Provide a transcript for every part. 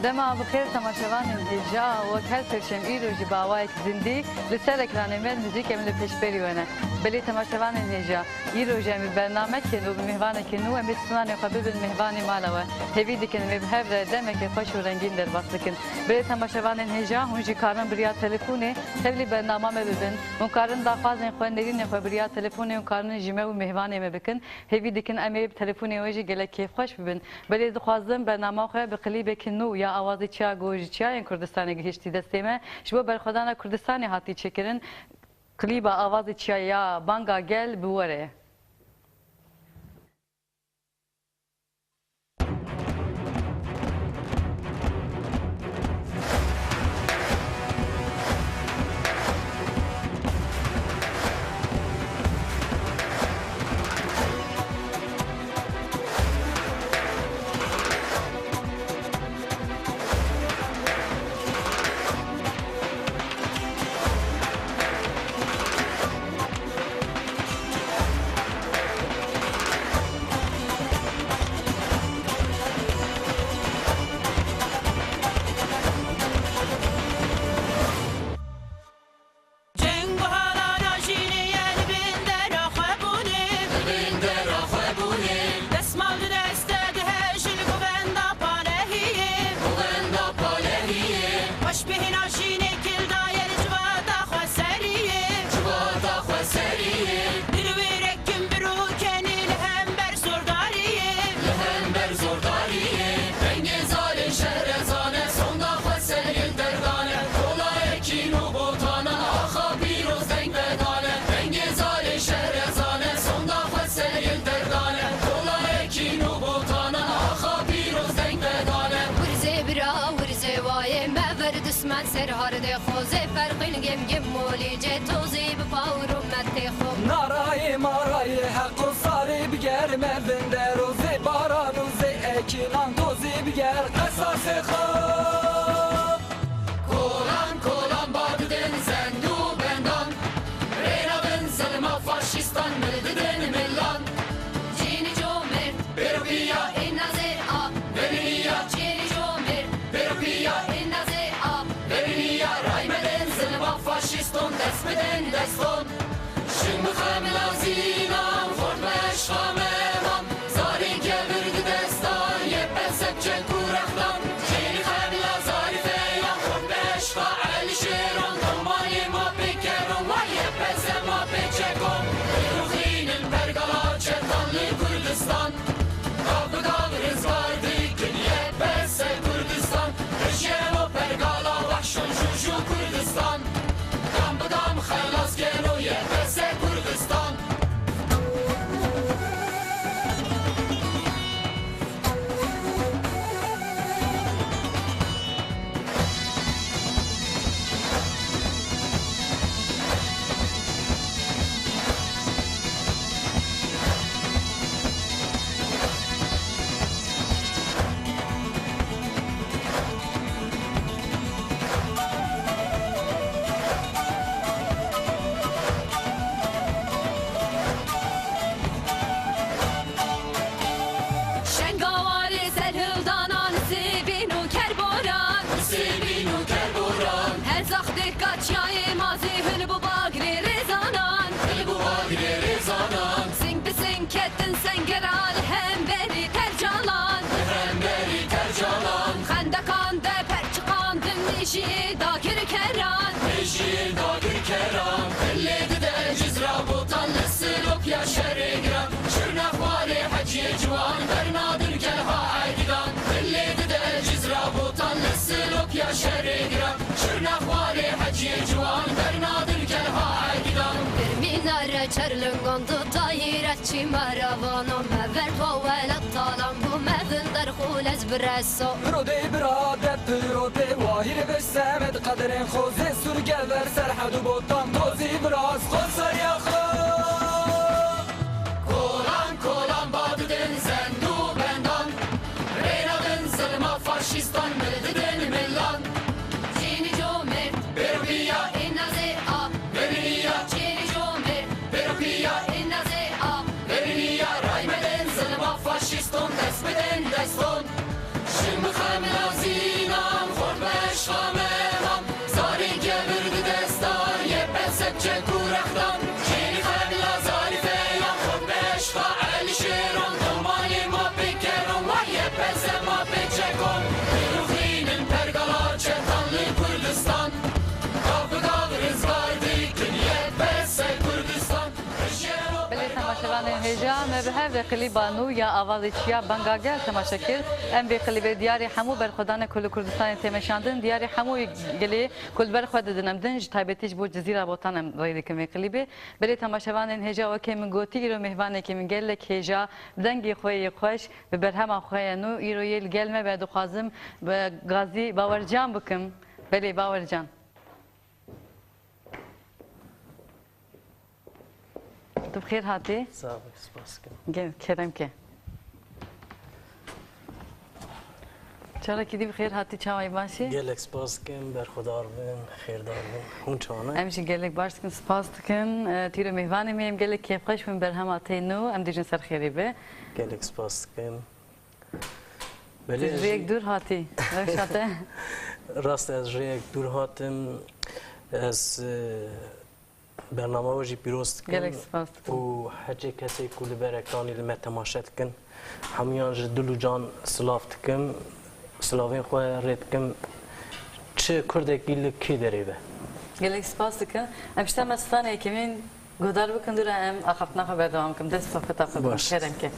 دما بخیر تماشاوان هجا و کل پرچم ایرو جباوای زندی لسر اکران من موزیک من پیش بریونه بلی تماشاوان هجا ایرو جمی برنامه کنو مهوان کنو ام بسمان قبل مهوان مالوا هوی دکن مبهر دمه که خوش و رنگین در وقت کن بلی تماشاوان هجا هنجی کارن بریا تلفونه هولی برنامه مبین اون کارن داخوازن خوندرین خو بریا تلفونه اون کارن جمع و مهوان مبکن هوی دکن امی تلفونه وجی گله کیف خوش ببین بلی دخوازن برنامه خو بقلیب کنو یا آوازی چیا گوژی چیا این کردستانی گهشتی دستیمه شبو برخدانا کردستانی هاتی چکرن کلیب آوازی چیا یا بانگا گل بوره من سر هارد خوزه فرقین گم گم مولی جه توزی بپاورو متی خوب نارای مارای حق و ساری بگر مردن در روزی باران روزی اکینان توزی بگر قصاص خوب کولان کولان باددن زندو بندان رینادن سلما فاشیستان مرددن ملان جینی جو مرد برویا این نظر آب بریا جینی جو مرد برویا این نظر آب بریا رایمدن سلما فاشیستون دست بدن دستون شم خملازینام خورد مشخامم زاری گبرد دستان یه پسک چکو رختان جینی خملا زاری فیان خورد مشخا علی شیران دمای ما بکرم و یه پسک ما بچکم روخین البرگلا چتانlı Kurdistan Kavga kavga rızgar dikin yeh bese Kurdistan Rişem o pergala vahşun şuşu Kurdistan Gam badam khalas gelo yeh bese Kurdistan شنگاواری سرهلدانان سیبین و کربوران Sevin u kerboran هر زخ دکات شای مازی هل bu bagri rezanan Hıl bu vagre rezanan Sing bir sing kettin sengeral hem beri tercalan Hem beri tercalan Xandakanda perçikandın nişi dakir keran Neşir dagir keram Elledi de cizra botan Nessilok ya şerigran Şırnak vali hacı civan Bernadır gel ha aydidan Elledi de cizra botan Nessilok ya şerigran Şırnak vali hacı civan Bernadır gel ha aydidan Bir minare çerlungondu dairetçi maravanım Mever tovelet talan bu mevin der khulez bresso برودي برادة برودي واهير بسامد قدرين خوزي سرقة ورسر حدو بوطان توزي براس خسر يا خو Kolan kolan badedin zendu bendan Reynadın sılma faşistan Mildedin millan Cini jomer Berbiya innaze a Berbiya Cini jomer Berbiya innaze a Berbiya Raymedin sılma faşiston Desmedin deston Şimdi hamilazina هر قلیبا نو یا آوازی چیا بنگاگل تماشا کرد ام به قلیب دیاری همو برخودان کل کردستان تماشاندن دیاری همو گلی کل برخود دنم دنج تایبتیش بود جزیره بوتانم ویدی کمی قلیبه بری تماشاوان هجا و کمی گوتی رو مهوانه کمی گل هجا دنگی خوی خوش به برهم خوی نو ایرو یل گلمه بعد خوازم به غازی باورجان بکم بلی باورجان تو بخیر هاتی؟ صافي سپاس کن گل کرم که چرا کدی بخیر هاتی چاوی باشی؟ گلک سپاس کن برخودار بین خیردار بین هون چانه امشی گلک باش کن سپاس کن تیرو مهوانی میم گلک کیف خوش من برهم هاتی نو ام دیجن سر خیری به گلک سپاس کن ریک دور هاتی روشاته راست از ریک دور هاتم از برنامه وجی پیروست گلک کن سپاس و هجی کسی کل برکانی لما تماشات کن همیان جدلو جان سلافت کن سلافین خواه رید کن چه کرده گیل کی داری به گلک سپاس کن امشتا مستانه کمین گودار بکن دور ام آخفتنا خبر دوام کم دست فقط آخفتنا باش. خیرم که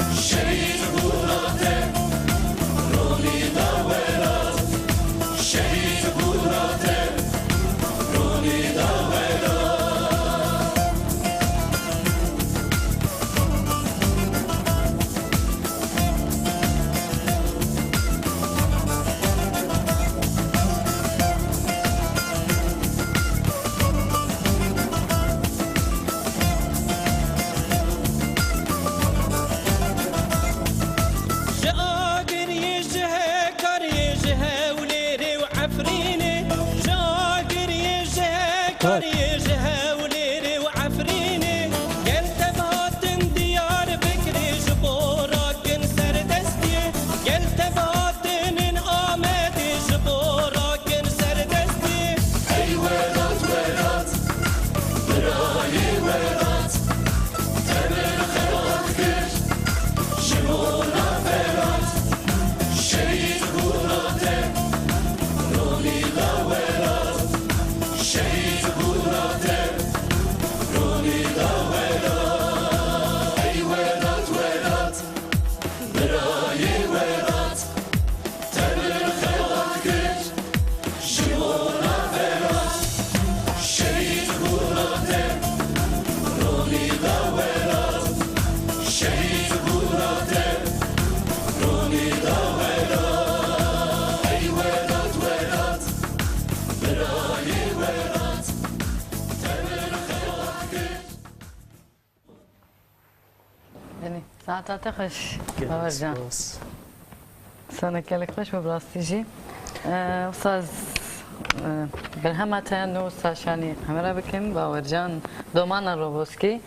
شهید بوده رونی ساعتها خش gelek باورجان spas. سنة كلك خش ببلاستيجي أستاذ برهمة تانو أستاذ شاني همرا بكم باورجان دومانا روبوسكي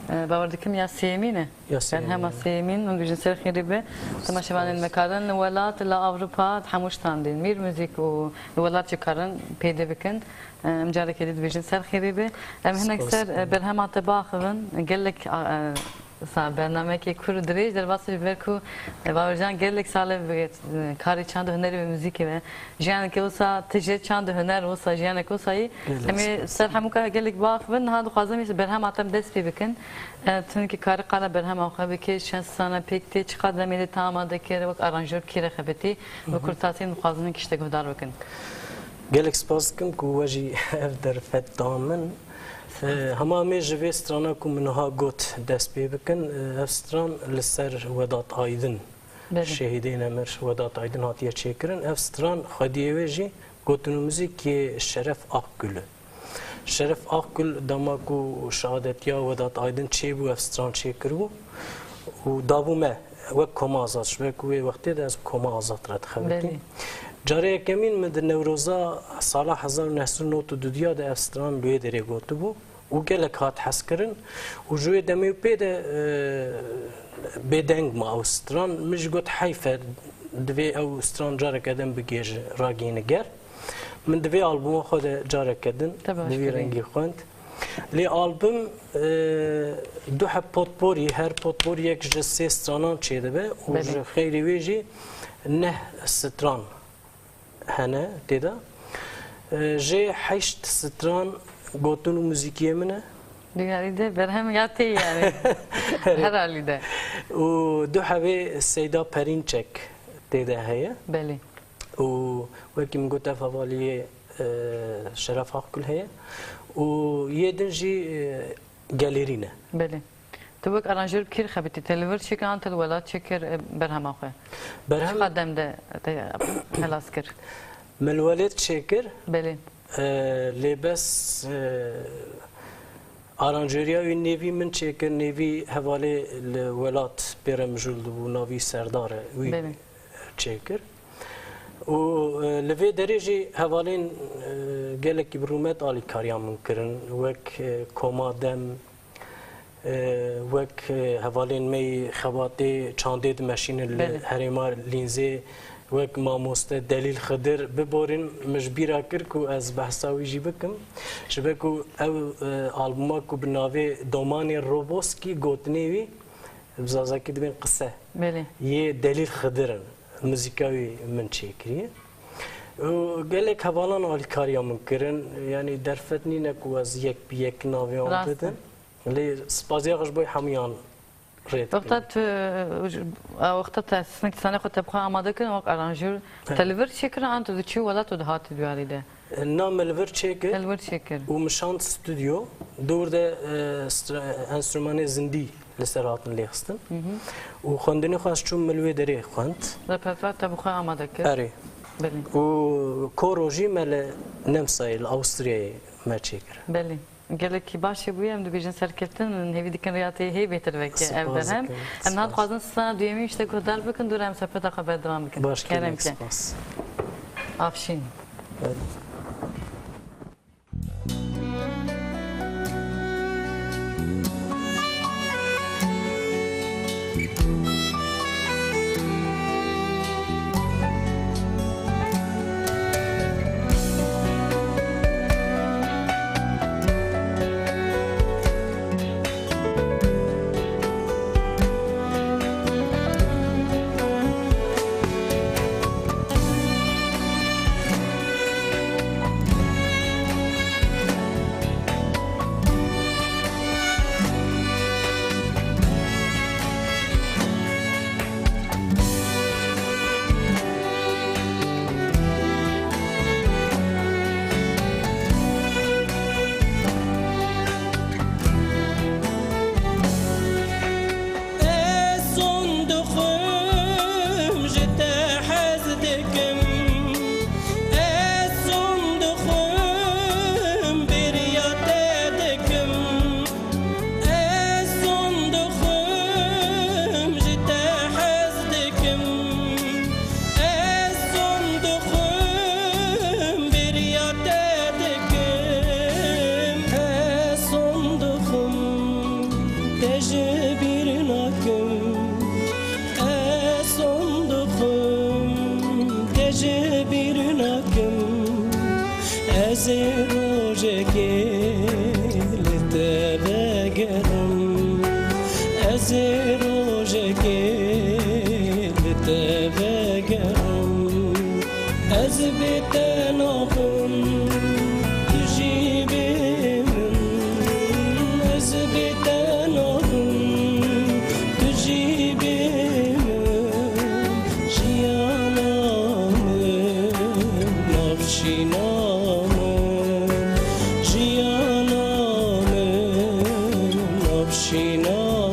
باوردكم يا سيمينة Yasemin. برهمة سيمين من جنسير خيربة تماشبان المكارن ولات لأوروبا تحموش تاندين مير موزيك وولات شكارن بيدي بكن مجالك يديد بجنسير خيربة هنا كسر برهمة تباخرن قلك برنامه که کور دریج در واسه برکو باورجان گرلک سال کاری چند هنری و موزیکی و جان که وسا تجربه چند هنر وسا جان که وسایی امی سر همون که گرلک باخ بن هادو خازم میشه برهم آتم دست بی بکن تون که کار قرار برهم آخه بکی شش سال پیکتی چقدر میره تاماده کرد و آرانجور کیره خبتی و کورتاسین خازم کشته گودار بکن gelek spas dikim ku we jî ev derfet damin hema me ji vê strana ku min ha got dest pê bikin ev stran li ser Vedat Aydin şehîdên emir Vedat Aydin hatiye çêkirin ev stran xwediyê wê jî gotin û muzîkê Şeref Akgül Şeref Akgül dema ku şehadetiya Vedat Aydin çêbû ev stran çêkiribû û dabû me wek koma azad ji ber ku wê wextê de ez koma azad re dixebitim Careye kemîn min di Newroza sala 1992 de ev stran li wê derê gotibû û gelek hat hezkirin û ji wê demê û pê de bêdeng ma ew stran min ji got heyfe divê ew stran carek edin bigêje ragîniger min divê albûma xwe de carek edin di vî rengî xwend lê albûm du heb potporî her potporiyek ji sê stranan çêdibe û ji xêrê wê jî neh stran hene têda jê heşt stran gotin û muzîkiyê min e Dünyada berhem yatı yani her halde û du hevê Seyda Perinçek têde heye Beli û wekî min got ev hevaliyê Şeref Akgül heye û yê din jî galerî ne Beli Tu bak aranjör kir xebiti televir çeker an tel velat çeker berhem axwe berhem qadem de helas kir melwelet çêkir Beli lêbes aranjeriya wî nêvî min çêkir nêvî hevalê li welat pêre mijûl dibû navî Serdar e wî çêkir û li vê derê jî hevalên gelekî bi rûmet alîkariya min kirin wek Koma Dem wek hevalên me xebatê çandê dimeşînin li herêma Lînzê wek mamoste Delîl Xidir biborîn min ji bîra kir ku ez behsa wî jî bikim ji ber ku ew albûma ku bi navê Domanê Roboskî gotinê wî bi zazakî dibên qise yê Delîl Xidirin muzîka wî min çêkiriye gelek hevalan alîkariya min kirin yanî derfet nîne ku ez yek bi yek navê wan bidim lê spaziya xwe ji bo hemûyan وقتا تسنك سنة خو تبقى آماده کن وقت aranjör televir çeker an tu çi ولا tu hat diyari de nam melvir çeker televir çeker û mişand stüdyo dor de enstrümanê zindî li ser hatin lêxistin û xwendinê xwe çûm milwê derê xwend repertuar tebqى آماده kir erê û koro jî me li Nemsayê li Awstriyayê me çêkir Belê gelekî başê bûye em dibêjin serkeftin hêvî dikin rêyatê hê bêtir veke ev berhem em hat xwazin sana duyemî işte guhdar bikin dûr em sepeta xwe berdewam bikin baş kerem ke spas afşîn تجبیر نکم اسم دخم تجبیر نکم از روز گل تبگرم از روز گل تبگرم از بتناقم تجیبم از بتناقم تجیبم جیانم نفشینم جیانم نفشینم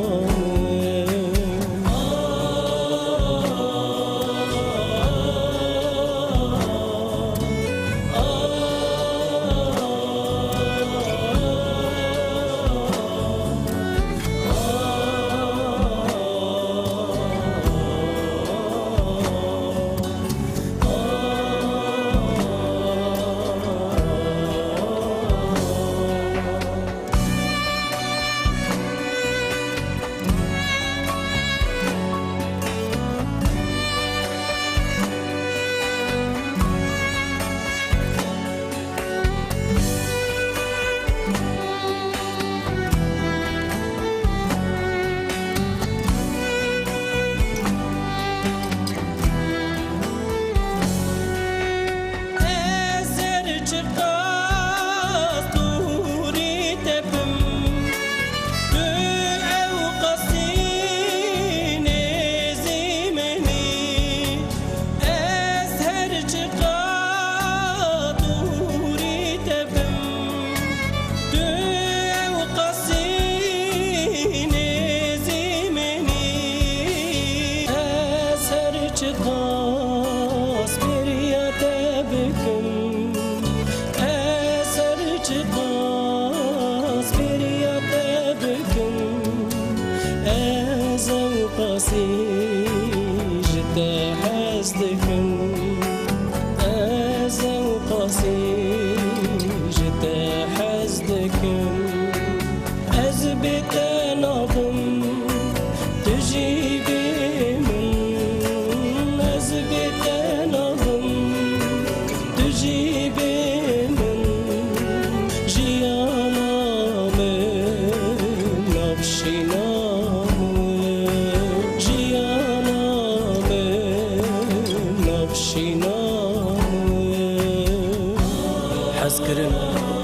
حسكرن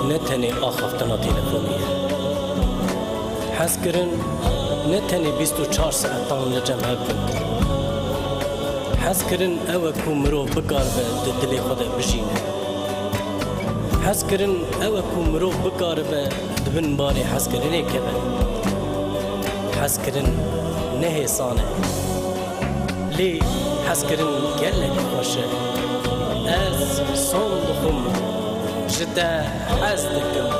نتني آخفتنا تلفونية حسكرن نتني 24 ساعتان لجمع بن حسكرن اوكو مرو بقار بدلي خدا بجينه حسكرن اوكو مرو بقار بدبن باري حسكرن كذا حسكرن نهي صانع لي حسكرن قالك خوشه از صندوقم جدا حزدكم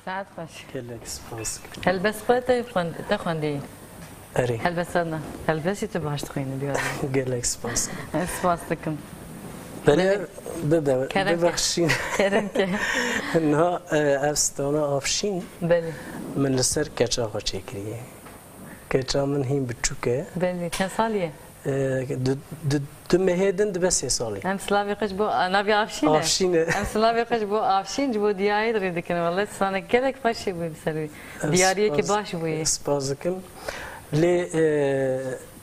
ساعت باش كلك سباس هل بس قلت تخوندي اري هل بس انا هل بس تبغاش تخويني اليوم كلك سباس سباستكم بله بده كرمك. ببخشين كرمك انها افستانا افشين بلي من السر كاتشا خاچكري كاتشا من هين بتشوكه بلي كان صاليه دمهدن بس يصالي ام سلافي قش بو انا بي افشينه افشينه ام سلافي قش بو افشين جبو دياري دريدكن والله سنه كلك فشي بو بسوي دياري كي باش بو سپاسكم لي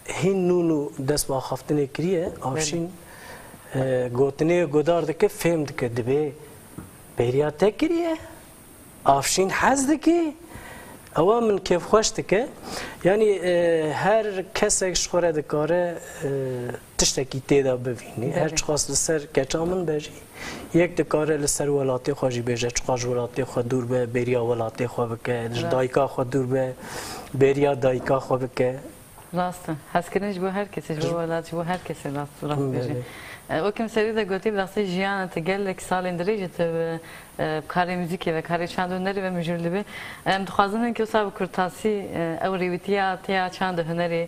هين نونو دس با خفتنه كريه افشين گوتنه گدار دکه فهم دکه دبی بریا تکریه افشین حز دکه اوا من کیف خوش دکه یعنی هر کسی شخوره دکاره تشتکی تیدا ببینی هر چخواست لسر کچامن بجی یک دکاره لسر ولاتی خوشی بجه چخواش ولاتی خود دور به بریا ولاتی خود بکه دایکا خود دور به بریا دایکا خود بکه راستن هسکرینش بو هر کسی بو ولات بو هر کسی راست بیجی او کم سری ده گوتی براستی جیان تگل سال اندریج ت کاری موزیکی و کاری چند هنری و مجرلی به دخوازن که صاحب کرتاسی او ریویتیا تیا چند هنری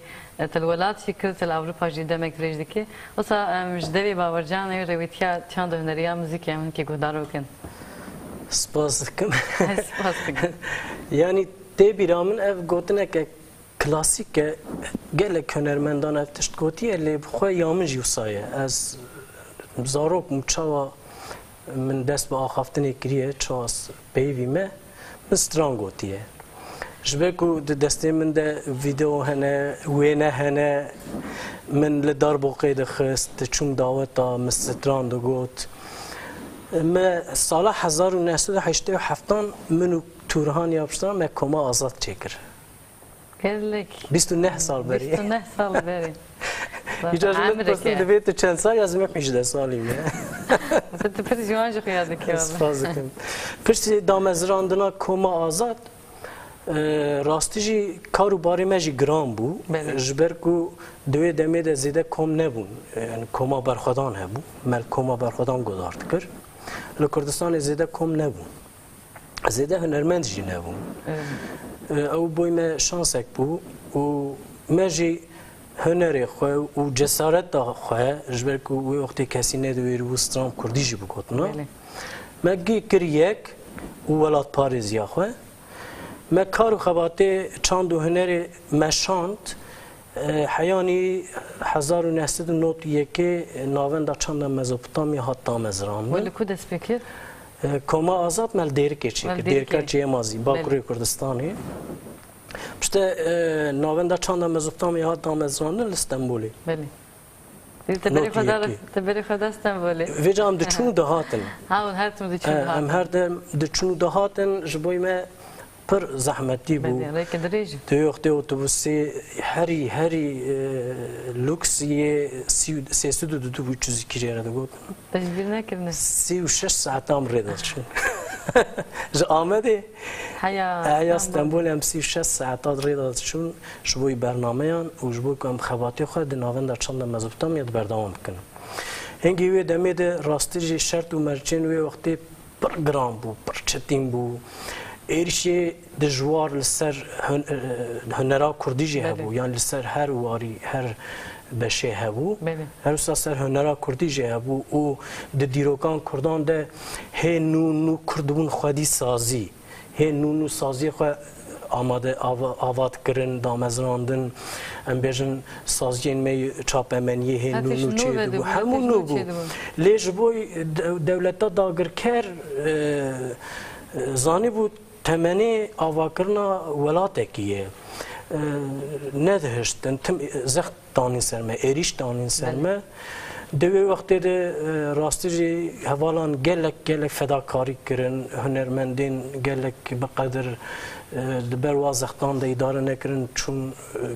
تلولات شکل تل اروپا جدی مکتریج دکی واسه مجدوی باورجان ریویتیا چند هنری موزیکی همون که گودارو کن سپاس کم سپاس کن یعنی تی بیرامن اف گوتنه که کلاسیک گله هنرمندان اف تشت گوتیه لی بخواه یامن جیوسایه از زاروک مچاوا من دست به آخافتنی کریه چاس پیوی من ستران گوتیه جبکو دسته من ده ویدیو هنه وینه هنه من لدار بوقی ده خست چون داوتا مستران ده گوت ما سال 1987 منو تورهان یابشتم ما کما آزاد چکر گلک 29 سال بری 29 سال بری ایجاز من پرسن دویت چند سال از من 18 سالیم انت پس جوان جو خیاده که سپاس کم پشت دامزراندنا کما آزاد راستیجی کارو باری مجی گرام بو جبر کو دوی دمه ده زیده کم نبون یعنی کما برخدان هبو مل کما برخدان گذارد کر لکردستان زیده کم نبون زیده هنرمند جی نبون او بوی ما شانسک بو و مجی هنری خواه و جسارت دا خواه جبر کو وقتی کسی ندوی رو سترام کردی جی بگوتنا مگی کریک و ولاد پاریزیا خواه ما کارو خباته چند و هنر مشاند حیانی 1991 ناوند چند مزوپتامی حتی مزران ولی کود اسپیکر کما آزاد مل دیرکه چیه دیرکه چیه مازی باکوری کردستانی پشت ناوند چند مزوپتامی حتی مزران لستنبولی بله تبری خدا استنبولی ویجا هم دچون دهاتن هاون هر تم دچون دهاتن هم هر دچون دهاتن جبوی ما پر زحمتی بو تو وقتی اتوبوسی هری لوکسیه 322 بود چیزی که جرده بود تجبیر نکردن 36 ساعت هم ریدل شد جا آمده هیا استنبول هم 36 ساعت ریدل شد شبوی برنامه هن و شبوی که هم خباتی خود ناوند در چند مزبطم یاد بردام کنم هنگی وی دمید راستی جی شرط و مرچین وی وقتی پر گرام بو پر چتیم بو ایرشی دجوار لسر هنرا کردی جی هبو یعنی لسر هر واری هر بشه هبو هر سر هنرا کردی جی هبو و د دیروکان کردان ده هی نو کردبون خودی سازی هی نو سازی خو آماده آواد کردن دامزراندن ام بیشن سازین می چاپ امنیه هی نو چی دو همون نو بو لیج بوی دولتا داگرکر زانی بود تمنی آواکرنا ولاتکیه ندهشتن تم زخت دانین سرمه ایریش دانین سرمه دوی وقتی ده راستی جی حوالان گلک فداکاری کرن هنرمندین گلک بقدر دبر وازختان ده اداره نکرن چون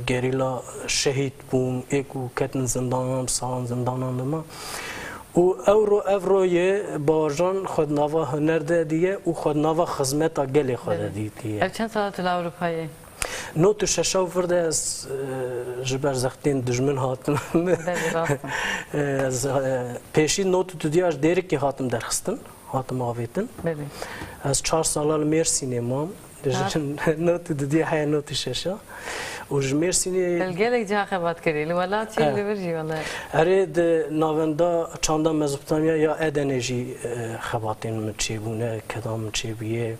گریلا شهید بوم ایکو کتن زندانم سان زندانم ما و اوروی باجان خود نوا هنر ده دیه و خود نوا خدمت گلی خود دیه. اف چند سال تو اروپایی؟ نو تو ششاو فرده از جبر زختین دجمن هاتم. از پیشی نو تو دیاش دیری که هاتم درخستن هاتم آویتن. از 4 سال مرسینه مام. نو تو دیه های نو تو ششا. و جمرسینی الگلک جا خبات کردی ولات چی لیورجی والله ارید ناوندا چندان مزبطانیا یا ادنجی خباتین من چی بونه کدام چی بیه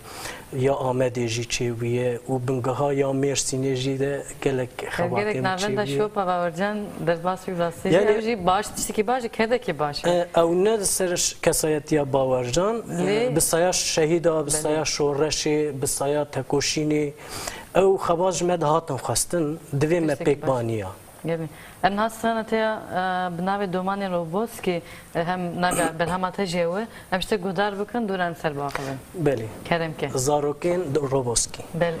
یا آمدجی چی بیه و بنگها یا مرسینی جی ده گلک خباتین من چی بیه ناوندا شو باورجان در باسی راستی یعنی باش چیزی که باشه کده که باشه او نه سرش کسایتی باورجان بسیار شهیدا بسیار شورشی بسیار تکوشینی او خباز مد هاتم خواستن دوی مپیک بانیا ام هستن تیا بناوی دومانی روبوس که هم نگه برهمت جیوه همشته گودار بکن دوران سر باقبن بله کرم که زاروکین روبوسکی بله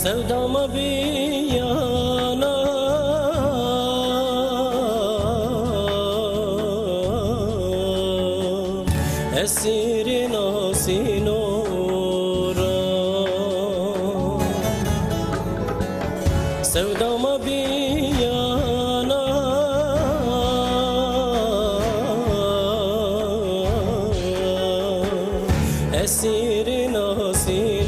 sevdama bir yana esirin asin ora sevdama bir yana esirin asin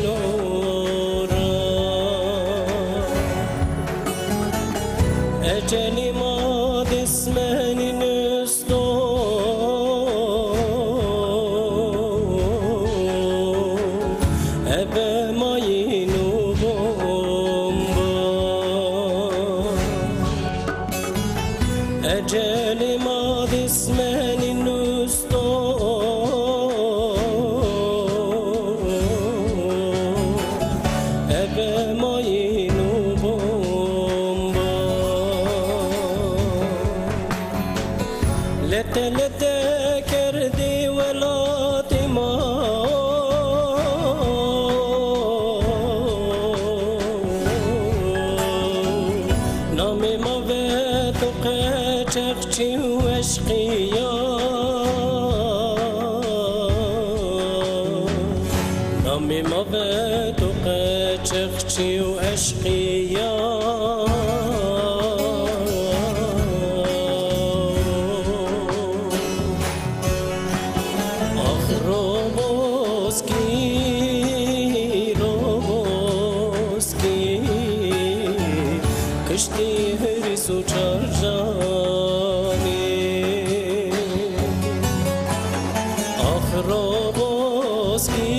Ecelim ad ismenin üstü Ebe mayinu bomba Ecelim ad ismenin üstü Ebe mayinu bomba Lete lete kerdi velatima Nami ma ve tuqe çekçi ve eşkiya Nami ma ve tuqe çekçi ve eşkiya Kıştı hırsı çarjani Ah Roboski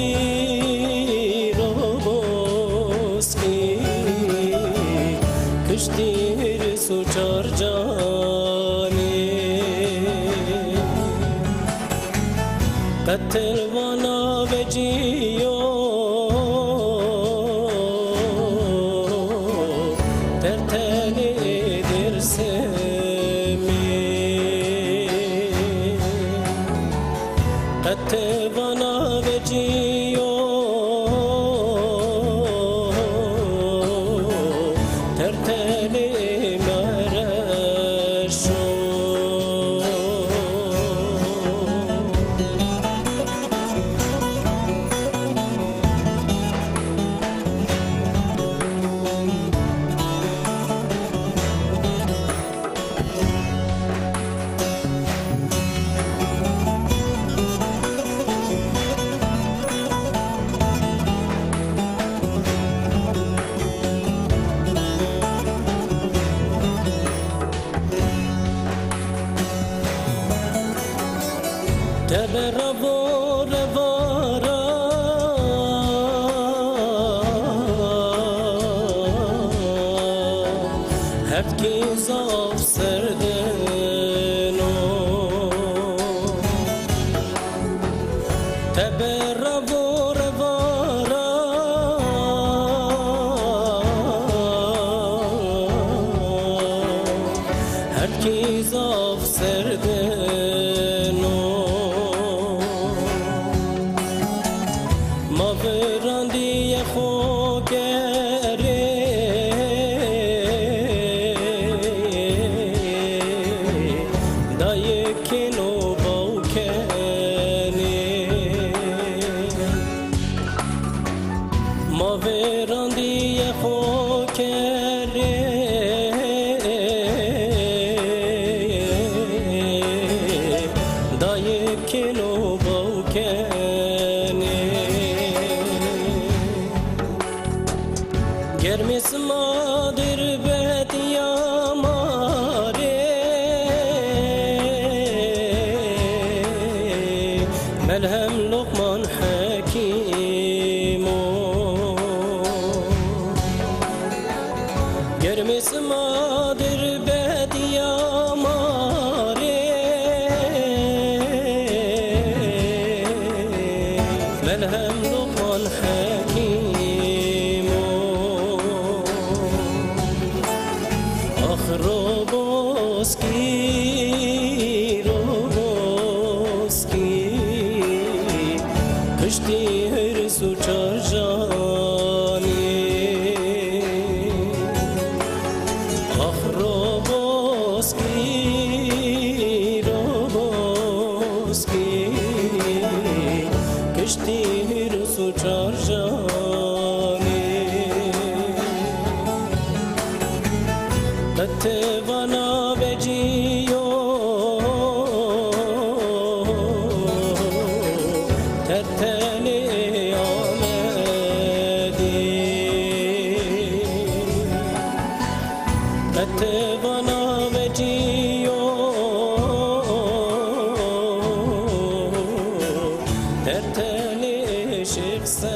Roboski Kıştı hırsı çarjani Katil bana veciyo tertelidir semi Katil bana veciyo terteli mereşo Teberavo revara Herkes af serdeno Teberavo revara Herkes af serdeno Maverandi khokere Dayekino baukene Maverandi khokere Dayekino baukene Germis madir betiya mare Melhem Lokman Hakimo مسما در بدیا ماره من هم لقمان حکیم آخر روبوسکی کشتی هرس و چارجانی روبوسکی کشتی هرس و چارجانی بتوانا بجیو ترتلی آمدی بتوانا بجیو ترتلی شیخ سیدی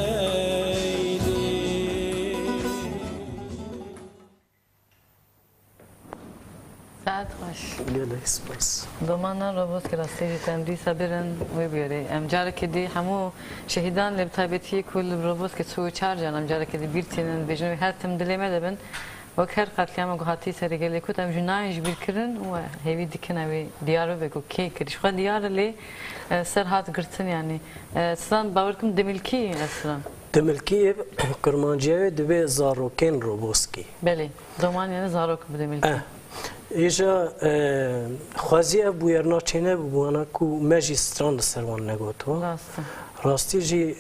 ساعت خوش گلک سپاس دومانا روبوس که راستی تندی صبرن و بیاری امجاره که دی همو شهیدان لب تایبتی کل روبوس که سو چار جان امجاره که دی بیرتینن بجنوی هر تم دلیمه دبن و کر قتلیام گوهاتی سرگلی کت ام جنایش بیرکرن و هیوی دیکن اوی دیارو بگو کی کریش خود دیار لی سر هات گرتن یعنی سلام باورکم دملکی اصلا دملکی کرمانجیه دبی زاروکن روبوسکی بله دومان یعنی زاروک بدملکی ایجا خوازی بویرنا چینه بوانا کو مجی ستراند سروان نگوتو راست راستی جی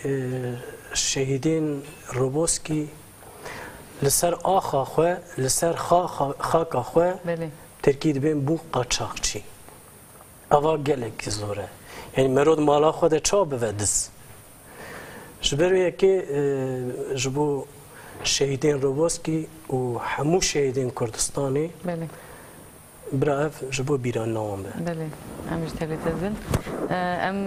شهیدین روبوسکی لسر آخا خواه لسر خاکا خواه بله ترکی دبین بون قاچاقچی اوا گلک زوره یعنی مرود مالا خود چا بودز جبرو یکی جبو شهیدین روبوسکی و همو شهیدین کردستانی بله براف جبو بیران نام به بله امش تبلیت ازن ام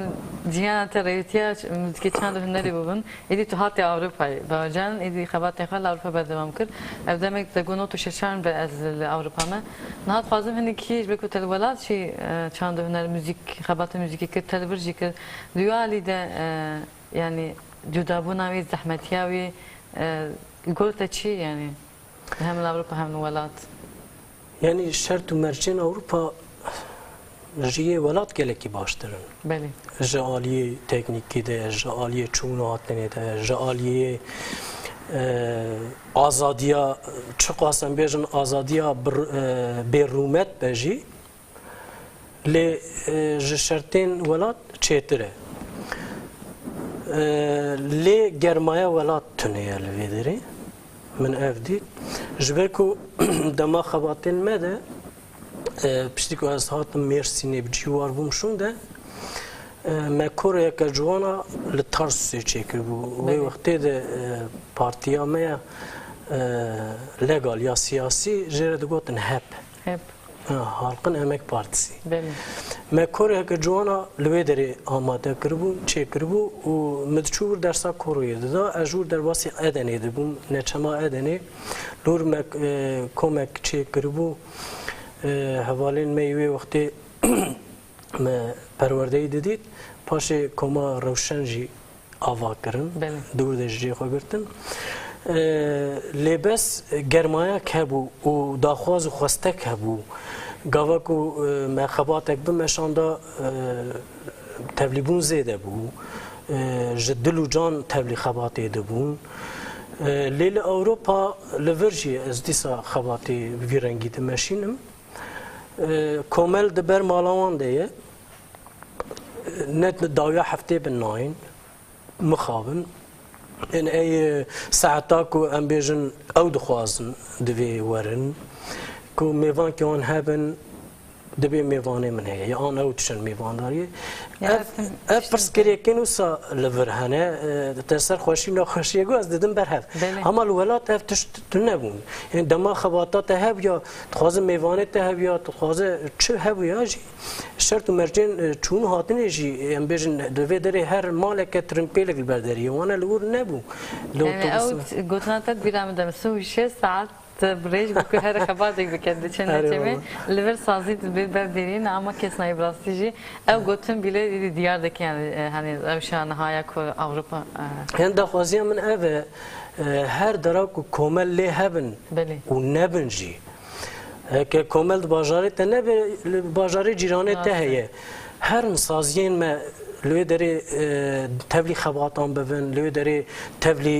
جیان تریتیا که چند هنری بودن ایدی تو هاتی اروپایی باجان ایدی خبات خال اروپا بردم کرد ابدامک تگونو تو ششان به از اروپا ما نهاد خازم هنی کیش بکو تلولات شی چند هنر موزیک خبات موزیکی که تلورجی که دیوالی ده yani cudabuna ve zahmetiya ve قلت çi yani hem Avrupa hem velat yani şart و merçin Avrupa jiye velat geleki baştırın. Beli. Jaliye tekniki de, jaliye çuğunatını de, jaliye azadiya çıkasın bejin azadiya berumet beji le şartın velat çetire. Le germaya velat tüneyel vediri. من افدی جبرکو دما خباتین مده پشتی که از هاتم مرسینه بجیوار بوم شونده مکور یک جوانا لطرس چکر بو و وقتی ده پارتیا میا لگال یا سیاسی جره دگوتن هپ halkın emek partisi. Mekor ki civana lüve deri amade kırbu, çekirbu, u medçur dersa koruydu da, ajur derbasi edeniydi bu, neçema edeni, lur komek çekirbu, havalin meyve vakti perverdeyi dedit, paşe koma ravşenji ava kırın, dur dejji koyurtun. لباس گرمایا که بو و داخواز و خواسته که بو گاوا کو مخاباتک بمشاندا تبلیبون زیده بو جدل و جان تبلی خباتی دبون لیل اوروپا لورجی از دیسا خباتی ویرنگی دمشینم کومل دبر مالوان دیه نت داویا هفته بناین مخابن این ای ساعتا کو ام بیجن او دخوازن دوی ورن کو میوان که آن هبن دوی میوانه من هی یا آن او تشن میوان داری اف پرسکری کنو سا لورهنه تسر خوشی نخوشی گو از دیدم برهف اما الولات اف تشت نبون یعنی دما خباتات هب یا تخواز میوانه هب یا تخواز چه هب یا جی شرط و مرجن چون هاتنه جی ام بیشن دوی داره هر مالک ترمپیلک برداری وانا لور نبون یعنی او گوتناتت بیرام دم سویشه ساعت بريج بكل هذا خبازك بكده چنده چمه لور سازی بردارین اما کس نایبراستیجی او گوتن بیله دیاردaki yani hani evşanı haya Avrupa هنده خوازی من اوه هر درا کو کومل لی هبن و نبن جی که کومل باجاری تا نبه باجاری جیرانه تا هیه هر مسازیین ما لوی داری تبلی خباتان ببین لوی داری تبلی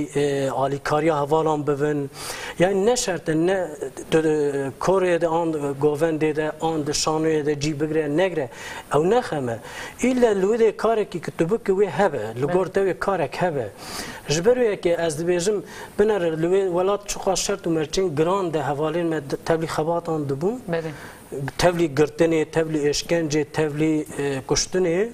آلیکاری هوالان ببین یعنی نه شرط نه کوریه ده آن گوونده ده آن دشانوی ده جی بگره نگره او نخمه ایلا لوی ده کاری که کتبه که وی هبه لگور دوی کارک هبه جبرویه که از دبیجم بنر لوی ولاد چقا شرط و مرچین گران ده هوالین ما تبلی خباتان دبون تبلی گرتنه تبلی اشکنجه تبلی کشتنه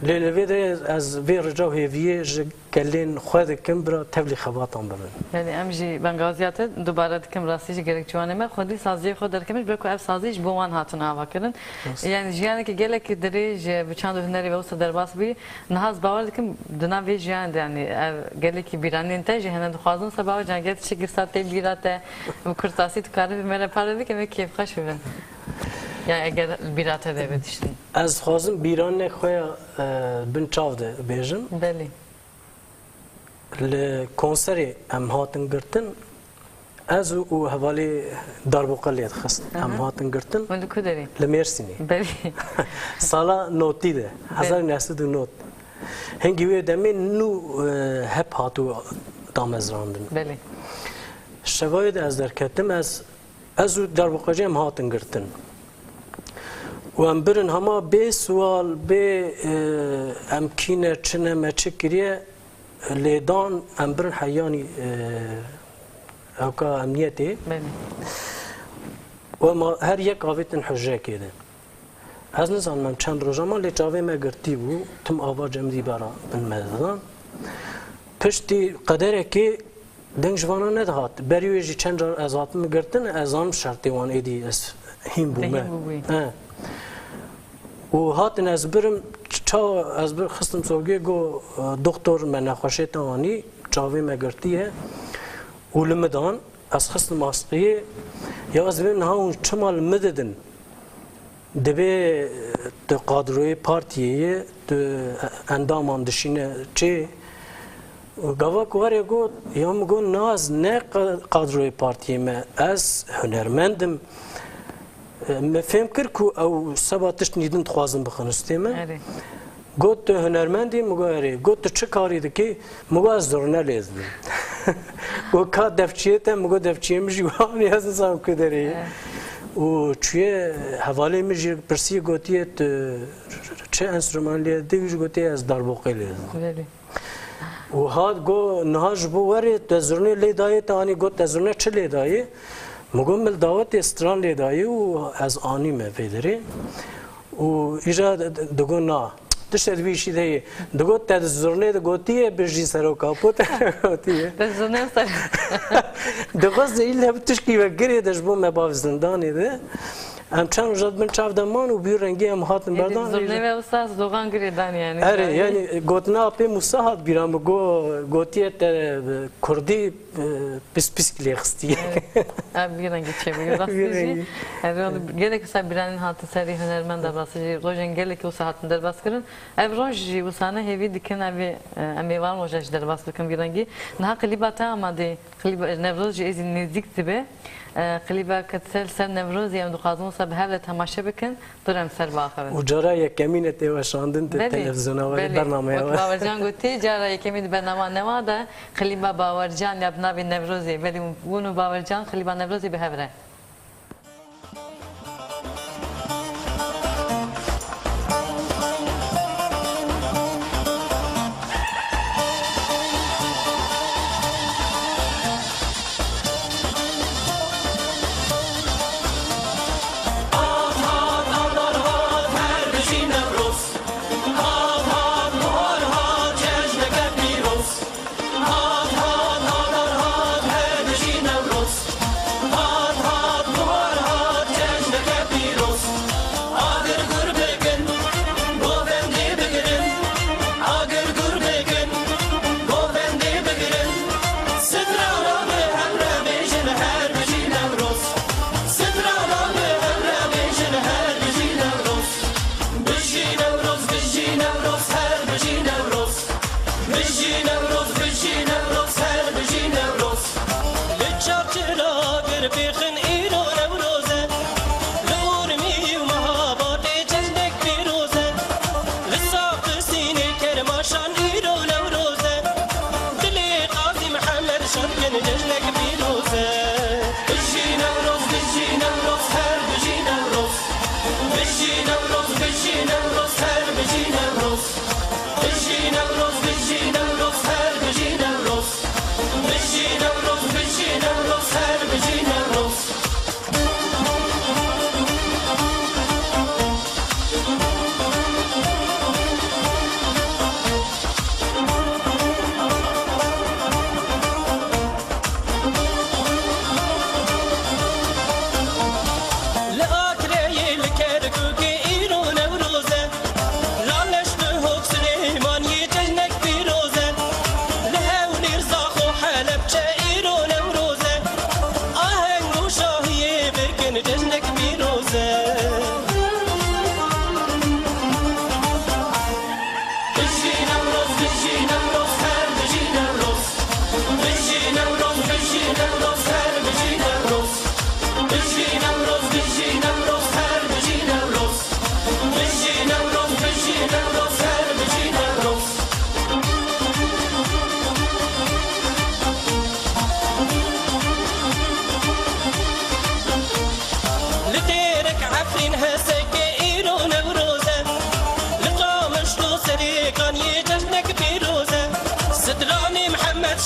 للویده از وی رجاو هیویه جگلین خود کم برا تبلی خباتان ببین یعنی امجی بنگازیات دوباره دکم راستیش گرک جوانه ما خودی سازی خود درکمش برکو اف سازیش بوان هاتون هوا کردن یعنی جیانی که گله که دریج بچند هنری و اوست درباس بی نهاز باور دکم دنا وی جیان یعنی گله که بیرانی انتاج هنر دخوازن سباو جنگت شکر ساعت بیراته و کرتاسی تکاره میره پاره بی که می کیف خوش ببین yani eğer birate de betiştin. Az xwazim bîranê xwe bin çav de bêjim. Belê. Li konserê em hatin girtin. Ez û hevalê Darbûqelê dixist. Em hatin girtin. Min ku derê? Li Mêrsînê. Belê. Sala notî de. 1909. Hingî wê demê nû hep hatû damezrandin. Belê. Şevayê de ez derketim ez û Darbûqelê em hatin girtin. و ام برن هما به سوال به امکینه چنه مچه کریه لیدان ام برن حیانی اوکا امنیتی و ما هر یک آویتن حجه کده از نزانم چند روزا ما لیچاوی ما گرتی بو تم آوا جمدی برا بن مددان پشتی قدره که دنگ جوانا ندهات بریویجی چند را از آتم گرتن از آن شرطی وان ایدی از هیم بومه و هاتن از برم چا از بر خستم سوگی گو دکتر من نخوشه توانی چاوی مگرتیه و لمدان از خستم ماسقیه یا از بین ها اون چمال مددن دبی د قادروی پارتیه د اندامان دشینه چه گاوا کواره گو یا مگو ناز نه قادروی پارتیه ما از هنرمندم مفهم کرد که او سباتش نیدن خوازم بخونسته من گوت هنرمندی مگویی گوت چه کاری دکی مگو از دورنه لیزم گو که دفچیه تا مگو دفچیه میشی وانی از نسام کدری و چیه حواله میشی پرسی گوتیه چه انسترومان لیه دیگه گوتیه از Darbûqelê لیزم و هات گو نهاج بو وری تزرنه لیدایی تا آنی گوت تزرنه چه لیدایی مگم مل دعوت استران لیدایی و از آنی مفیدری و ایجا دگو نه تشتر بیشی دیه دگو تزرنه دگوتیه بجی سرو کاپوت گوتیه تزرنه سر دگو زیل هب تشکی و گری دشبو مباف زندانی ده ام چند روزات من چاف دمان و بیو رنگی ام هاتن بردان زرنه و استاد زوغان گریدان yani اره yani گوتنا اپی مساحت بیرام گوتیه کردی pis kliğistiye. Bir rengi çeviriyor. Rastlıcı. Gerek ise birenin hatı seri hünermen de rastlıcı. Rojen gerek o saatinde derbaskırın. Ev roji bu sana hevi dikin evi emevan rojaj derbaskırın bir rengi. Naha klibata amadı. Klib nevroji ezin nezik tibe. قلیبا کتسل سر نوروز یم دخوازم سب هر تماشا بکن دارم سر باخره. و جارا یک کمینه تی و شاندن تی تلویزیون و برنامه و. باورجان گفتی جارا یک کمین برنامه نواده قلیبا باورجان یابنا به نوروزی ولی اونو باورجان قلیبا نوروزی به هفره. Her سر بخن ایرو نوروزه لورمی و مهابات جنگ پیروزه لساق سینه کرماشان ایرو نوروزه دلی قاضی محمد شرکن جنگ پیروزه بجی نوروز هر بجی نوروز بجی نوروز هر بجی نوروز بجی نوروز هر بجی نوروز بجی نوروز هر بجی نوروز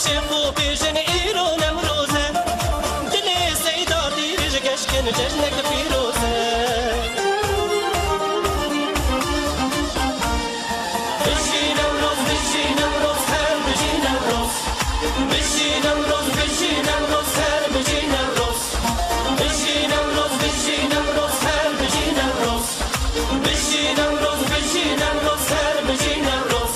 شيخو بيجن إيرو نمروزة دلي سيداتي رجقش كن ججنك بيروزة بجي نمروز هر بجي نمروز بجي نمروز هر بجي نمروز بجي نمروز هر بجي نمروز بجي نمروز هر بجي نمروز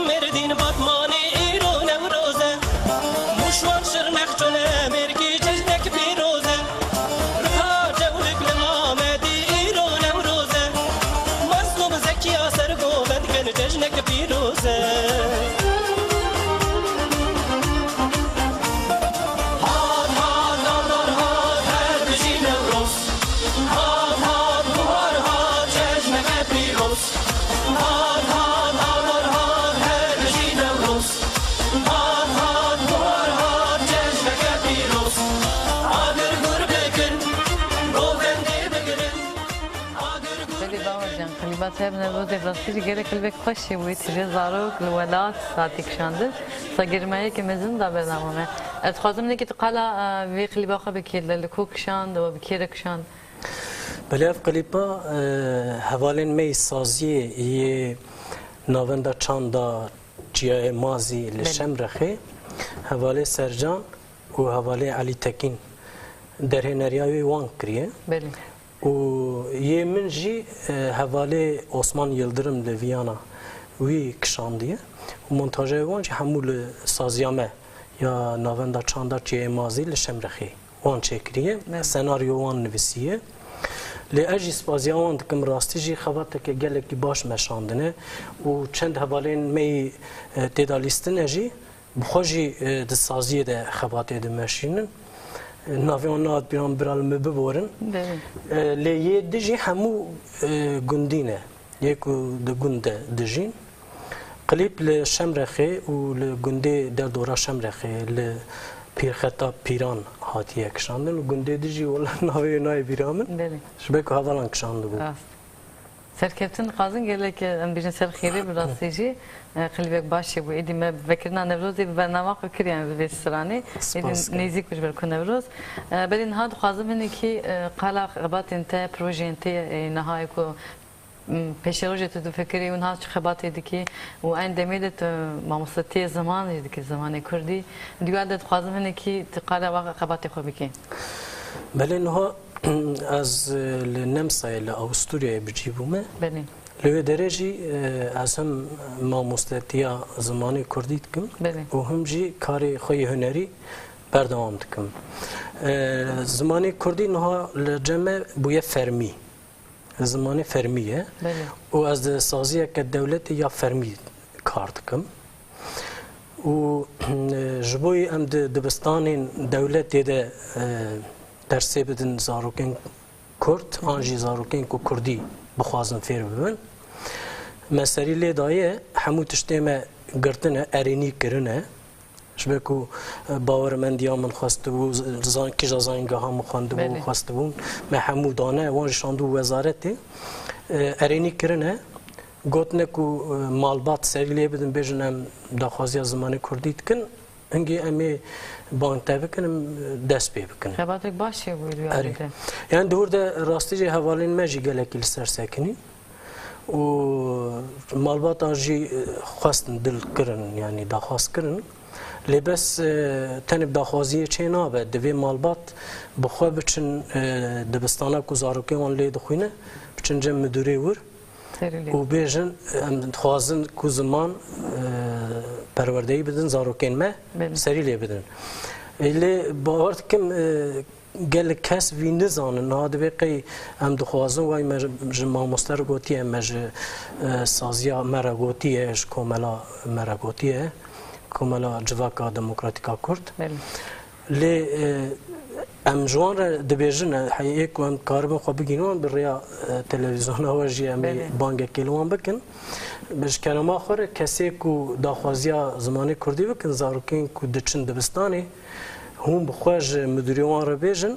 مردين بطماني إيرو نوروزة مشوار شرنخ جون أمريكي ججنك بيروزة رها جولك لغامدي إيرو نوروزة مظلوم زكي أسر قوبت كن ججنك بيروزة هاد نظر هاد هر بجي نوروز هاد بوار هاد ججنك بيروز هاد بس هب نروز براستی گره کل بک خوشی بود تیجه زاروک لولات ساعتی کشانده ساگرمایی که مزن دا برنامه از خواستم نکی تقلا وی قلیبا خو بکیر لکو کشاند و بکیر کشاند بله اف قلیبا حوالین می سازی یه ناوندا چاندا جیای مازی لشم رخی حواله سرجان و حواله علی تکین در هنریاوی وان کریه بله و یه من جی حواله عثمان یلدرم لویانا وی کشاندیه و منتاجه وان جی همول سازیامه یا ناوندا چاندا جیای مازی لشم رخی وان چکریه سناریو وان نویسیه لأجی سپازیا وان دکم راستی جی خواته که گلکی باش مشاندنه و چند حوالین می تدالیستنه جی بخوشی دسازیه ده خواته ده مشینن ناویان ناد بیان برال مببورن لیه دجی همو گندینه یکو ده گنده دجین قلیب لشمرخه و لگنده در دورا شمرخه پیرخطا پیران هاتیه کشاندن و گنده دجی ولی ناوی نای بیرامن شبه که هوالان کشانده بود سرکفتن قازن گله که ام بیشتر سر خیلی براستی جی قلبك باشي وإيدي ما بفكرنا نوروزي ببرنامج كريان بفستراني إيدي نيزيك بش بركون نوروز بدي نهاد خازم هني كي قلا خبات انت بروجي انت نهاية كو بيشروجة تفكري ونهاد خبات يدكي وين دميدت ما مستطيع زمان يدكي زمان كردي ديوادة خازم هني كي تقلا واقع خبات خو بكي بله نها از النمسا إلى أستراليا بجيبومه بله لوی درجی از هم ما مستطیع زمانی کردید کم و هم جی کاری خوی هنری بردوام دکم زمانی کردی نها لجمع بوی فرمی زمانی فرمیه بله. و از سازیه که دولت یا فرمی کار دکم و جبوی ام دبستان دولت ده درسی بدن زاروکین کرد آنجی زاروکین کو کردی بخوازن فیر ببن مسئله لی دایه همو تشتیمه گرتنه ارینی کرنه شبکو باورمندی ها من خواسته بود که جزاینگاه ها مخوانده بود خواسته بود من همو دانه وانشاندو وزارتی ارینی کرنه گوتنه کو مالبات سریلیه بدن بیجن هم داخوازی زمان کردید کن هنگی امی بانته بکنم دست بی بکنم خباتك باشه بود یاری یعنی دور ده راستی جه حوالین مجی گلکی لسر سکنی و مالبات آجی خواستن دل کرن یعنی داخواست کرن لبس تنب داخوازی چه نابه دوی مالبات بخواه بچن دبستانه کو زاروکی وان لی دخوینه بچن جم مدوری ور و بیجن خوازن کو زمان پروردهی بدن زاروکین ما سری لی بدن ایلی باورد کم گل کس وی نزانن نهاد وقتی ام دخوازن وای مجمع مستر گوتیه مج سازیا مرا گوتیه اش کوملا مرا گوتیه کوملا جواکا دموکراتیکا کرد لی ام جوان را دبیجن حقیقی که ام کاربن خواه بگینوان بریا تلویزیون آوازی امی بانگ کلوان بکن بش کنما خوره کسی که داخوازیا زمانی کردی بکن زاروکین که دچن دبستانی هم بخواج مدیریوان را بیجن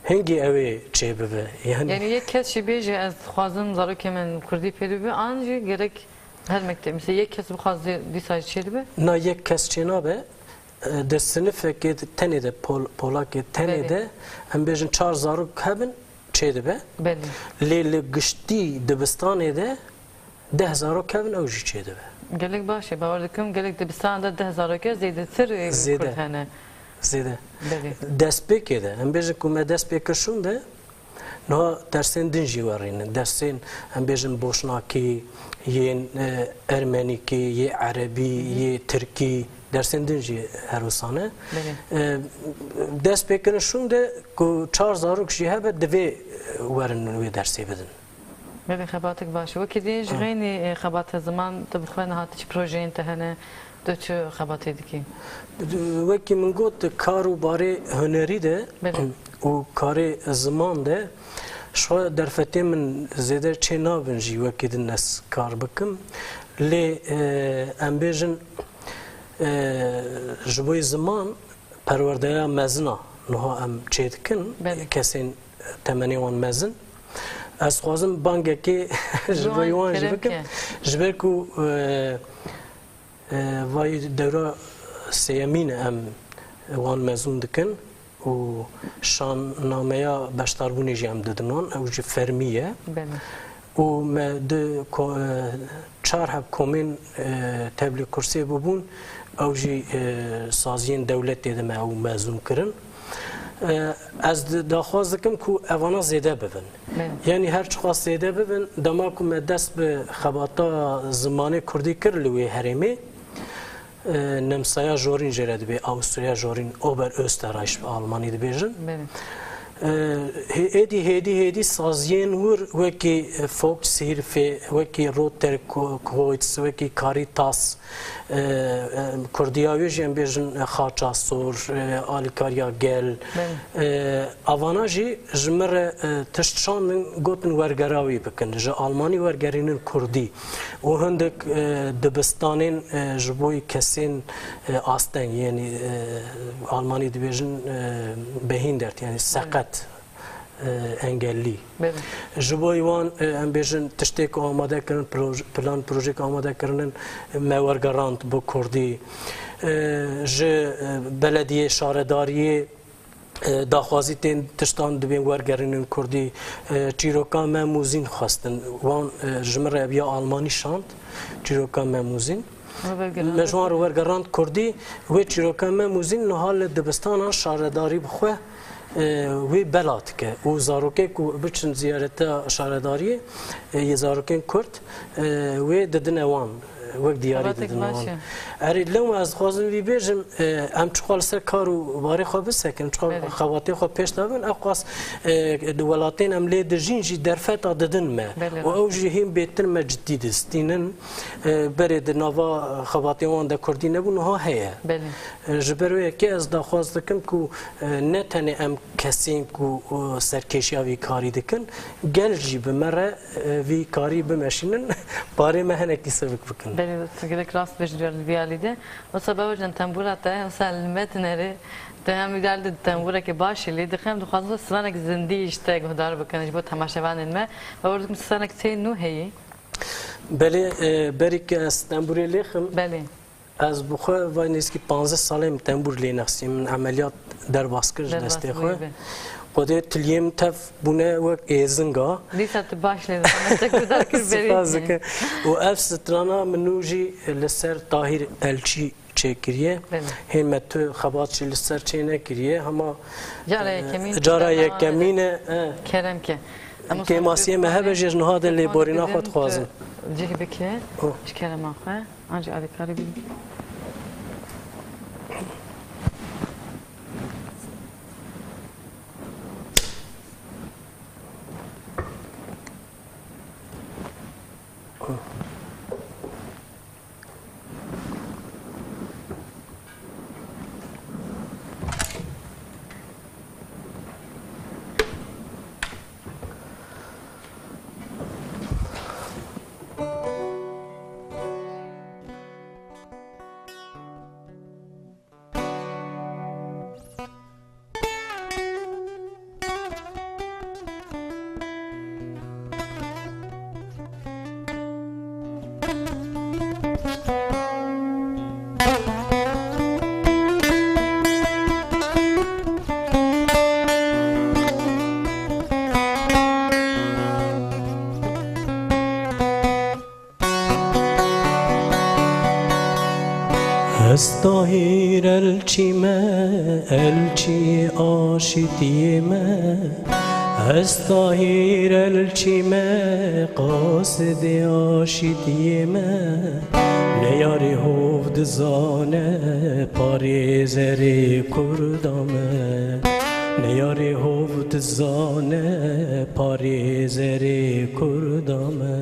هنگی اوی چه ببه یعنی یک کسی بیجه از خوازم زاروکی من کردی پیدا به آنجا گرک هر مکتب مثل یک کس بخواز دیسای چه به؟ نه یک کس چه نبه در صنف که تنه ده پولاک تنه ده هم بیجن 4 زاروک هبن چه ده به؟ بله لیل گشتی دبستانه ده 10 زاروک هبن اوجی چه ده به؟ گلک باشه باور دکم گلک دبستان ده 10 زاروکه زیده تر کرد هنه زیده دست پیکه ده هم بیجن که دست پیکشون ده نه درسین دنجی وارینه درسین هم بیجن بوشناکی یه ارمنیکی یه عربی یه ترکی درسین دنجی هر روزانه دست پیکشون ده که 4 زاروک جیه به دوی ورن وی درسی بدن بله خباتك باشه وكي ديج غيني خبات زمان تبخوين هاتش بروجي انت هنا دو چه خباتی دیکی؟ وکی من گفت کارو باره هنری ده و کار زمان ده شو در فتی من زیده چه نابنجی وکی دنس کار بکم لی ام بیجن جبوی زمان پرورده مزنا نها ام چه دکن کسین تمنی وان مزن از خوازم بانگه که جبوی وان جبکم جبر کو وای دوره سیمین ام وان مزون دکن و شان نامه بشتربونی جام دادنان اوج فرمیه و ما ده 4 هب کومین تبلیغ کرسی ببون اوجی سازین دولت دیدم او مزون کرن از داخواست دکم که اوانا زیده ببن یعنی هر چقدر زیده ببن دما که ما دست به خباتا زمانی کردی کرلوی هرمی نمسایا جورین جرد به آوستریا جورین اوبر österreich به آلمانی دبیجن هدی سازین ور وکی فوک سیرف وکی روتر کویتس وکی کاریتاس کردیاوی جیم بیجن خاچا سور آلیکاریا گل آواناجی جمر تشتشان گوتن ورگراوی بکن جا آلمانی ورگرینن کردی و هندک دبستانین جبوی کسین آستن یعنی آلمانی دبیجن بهیندرد یعنی سقط engelli. جبوی وان ام بیشن تشتیک آماده کردن پلان پروژه آماده کردن مورگراند با کردی ج بلدیه شهرداری داخوازی تین تشتان دوین ورگرینن کردی چیروکا مموزین خواستن وان جمره بیا آلمانی شاند چیروکا مموزین مجموعه ورگراند کردی و چیروکا مموزین نهال دبستان شهرداری بخواه وی بلات که او زاروکه کو بچن زیارت شهرداری یه زاروکن کرد وی ددن وان وەک دیاری دەدنەوە ئەری لەو ئەس خوازم وی بێژم ئەم چقال سەر کار و بارێ خوا بسەکەن خەواتێ خوا پێش دابن ئەو خواست وڵاتین ئەم لێ دژین ژی دەرفەتا دەدنمە و ئەو ژی هیم بێترمە جدی دەستینن بەرێ دناوا خەواتێوان دە کوردی نەبوونها هەیە ji ber wê yekê ez daxwaz dikim ku ne tenê em kesên ku serkêşiya vî karî dikin gel jî bi me re vî karî bimeşînin parê me henekî sevik bikin. Gelek rast bejdiyor viyalî de o sebeb jan tembûra te sel metneri te hem geldi tembûra ki başî lê dixem dixwazim stranek zindî işte guhdar bikin ji bo temaşevanên me ve ordikim stranek tê nû heyî Belê berî ki ez tembûrê lêxim belê ez bi xwe vay nêzkî 15 salê min tembûr lê nexsî min emeliyat derbas kir ji destê xwe Xwedê tiliyê min tev bûne wek êzinga dîsa tu baş lê te guhdar kir berî û ev strana min nû jî li ser Tahîr Elçî çêkiriye hên me tu xebat jî li ser çê nekiriye hema cara yekemîne keremke kêmasiye me hebe jê ji niha de lêborîna xwe dixwazim cih bike ji kerema xwe ancî alîkarî bî Ez Tahîr elçî me elçî aşîtiyê me Ez Tahîr elçî me qasidê aşîtiyê me Ne yarê hov dizane parêzerê Kurda me Ne yarê hov dizane parêzerê Kurda me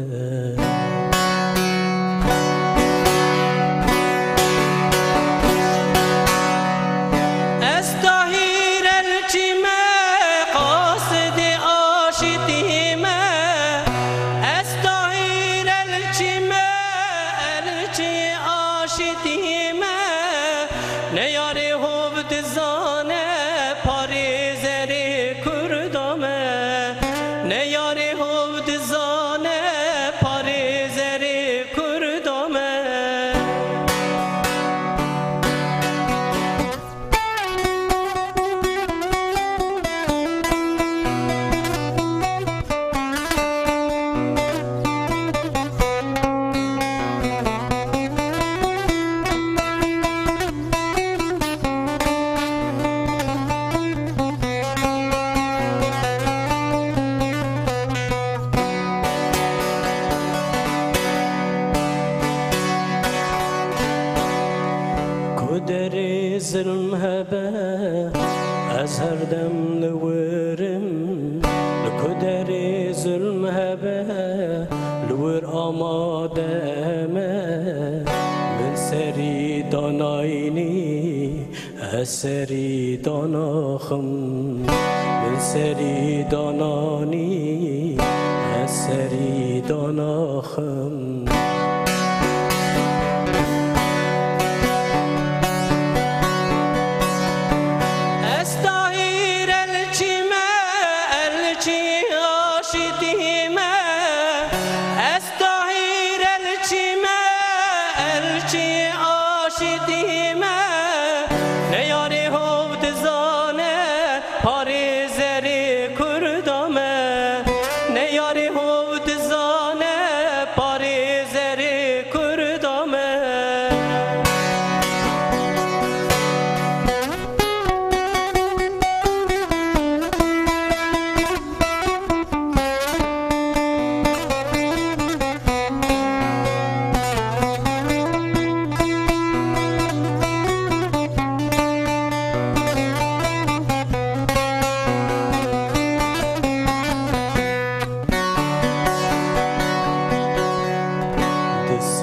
Zilm hebe ez her dem li wirim li ku derê zulm hebe li wir amade me min serî danayînî ez serî danaxim min serî dananî ez serî danaxim Parêzerê Kurda me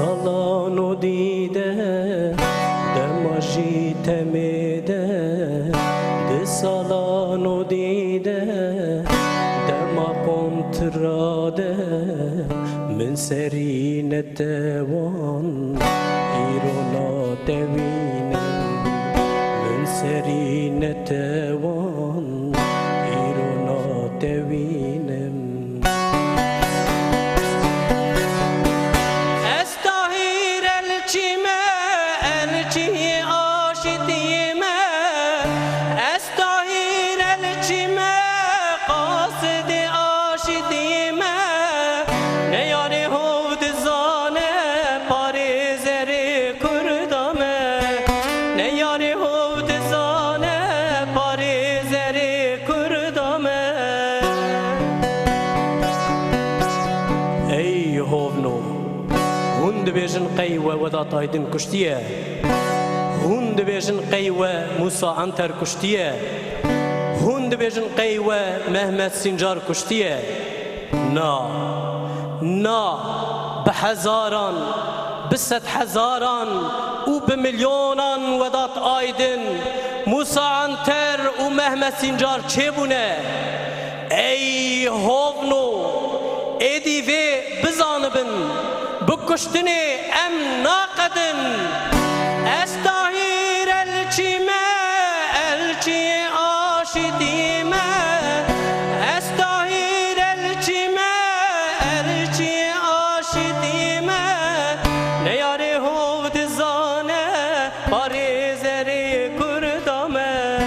سالان و دیده دماجی تمیده ده سالان و دیده دما کنتراده من سری نتوان ایرونا دوینم من سری نتوان ایرونا دوینم استاهیر الچیمه الچی آشتیمه استاهیر الچیمه قاصد آشتیمه نیاری هود زانه پاریزر کردامه نیاری هود زانه پاریزر کردامه ای هونو هند بیجن قیوه ودا تایدن کشتیه هند بیجن قیوه موسا انتر کشتیه هند بیجن قیوه محمد سینجار کشتیه نا به هزاران به صد هزاران و به میلیونان ودات آیدن موسا انتر و محمد سینجار چه بونه ای هونو ایدی وی بزانبن بکشتنی ام ناقدن استاهیر الچیمه الچی آشیدیمه استاهیر الچیمه الچی آشیدیمه نیاری هود زانه پاریزری کردامه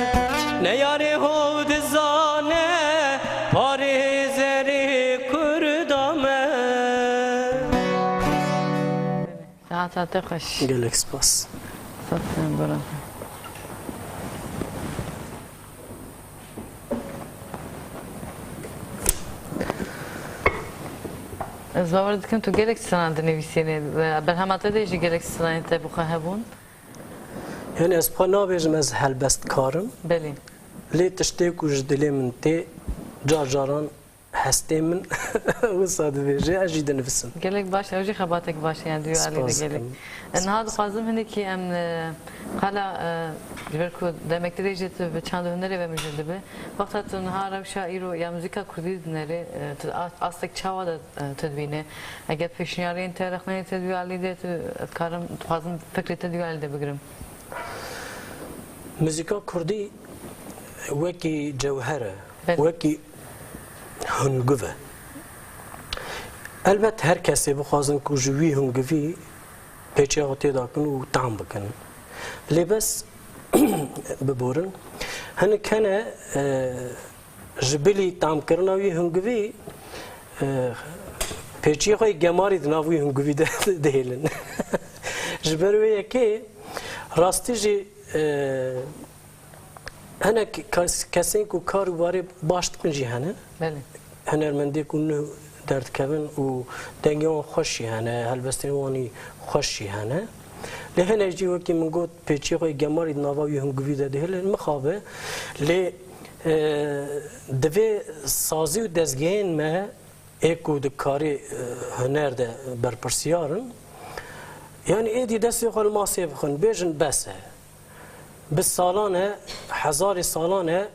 نیاری هود زانه پاریزری کردامه ساعت خوش گلک سپاس صفن برام از باور دکم تو گلک سنان دنویسینه بر همه دیجی گلک سنان تبخه هبون یعنی از پا نابیجم از هلبست کارم بله لی تشتی کش دلی من تی جار جاران هستی من و ساده بیجه اجید نفسم گلک باشه اوجی خباتک باشه یعنی دیو علی گلک نهاد خازم هنده که ام حالا جبر کو demek derecet ve çanda hüneri ve müjde be fakat nahara şairu ya müzika kurdi dinleri aslık çava da tedbine eğer peşniyarın tarihine tedbirli de karım fazla fikri tedbirli de bigrim موزیکا کردی وکی جوهره وکی هنگوه البته هر کسی بخوازن که جوی هنگوی پیچه آتی دا کن و طعم بکن لباس ببورن هنه کنه جبلی طعم کرناوی هنگوی پیچه خوی گماری دناوی هنگوی دهیلن جبروی که راستی جی هنه کسی که کار واره باش کنجی هنه بله هنرمندی کنه درد کبن و دنگیان خوشی هنه هلبستین وانی خوشی هنه لهنه جی وکی من گفت پیچی خوی گماری نواوی هنگوی ده هل مخابه لی دوی سازی و دزگین ما ایکو دکاری هنر ده برپرسیارن یعنی ایدی دستی خال ماسی بخون بیجن بسه بس سالانه هزار سالانه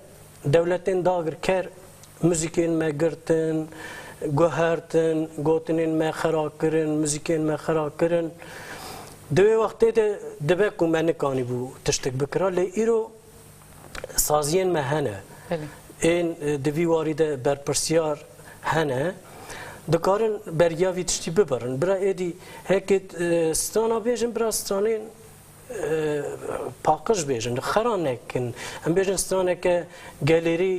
دولتین داگر کر موزیکین ما گرتن گوهرتن گوتنین ما خراب کرن موزیکین ما خراب کرن دوی وقتی ده دبه کو من کانی بو تشتک بکرا لی ایرو سازین ما هنه این دوی وارد برپرسیار هنه دکارن بریاوی تشتی ببرن برا ایدی هکت ستانا بیجن برا ستانین پاکش بیجن خران نکن ام بیجن ستانه که گالری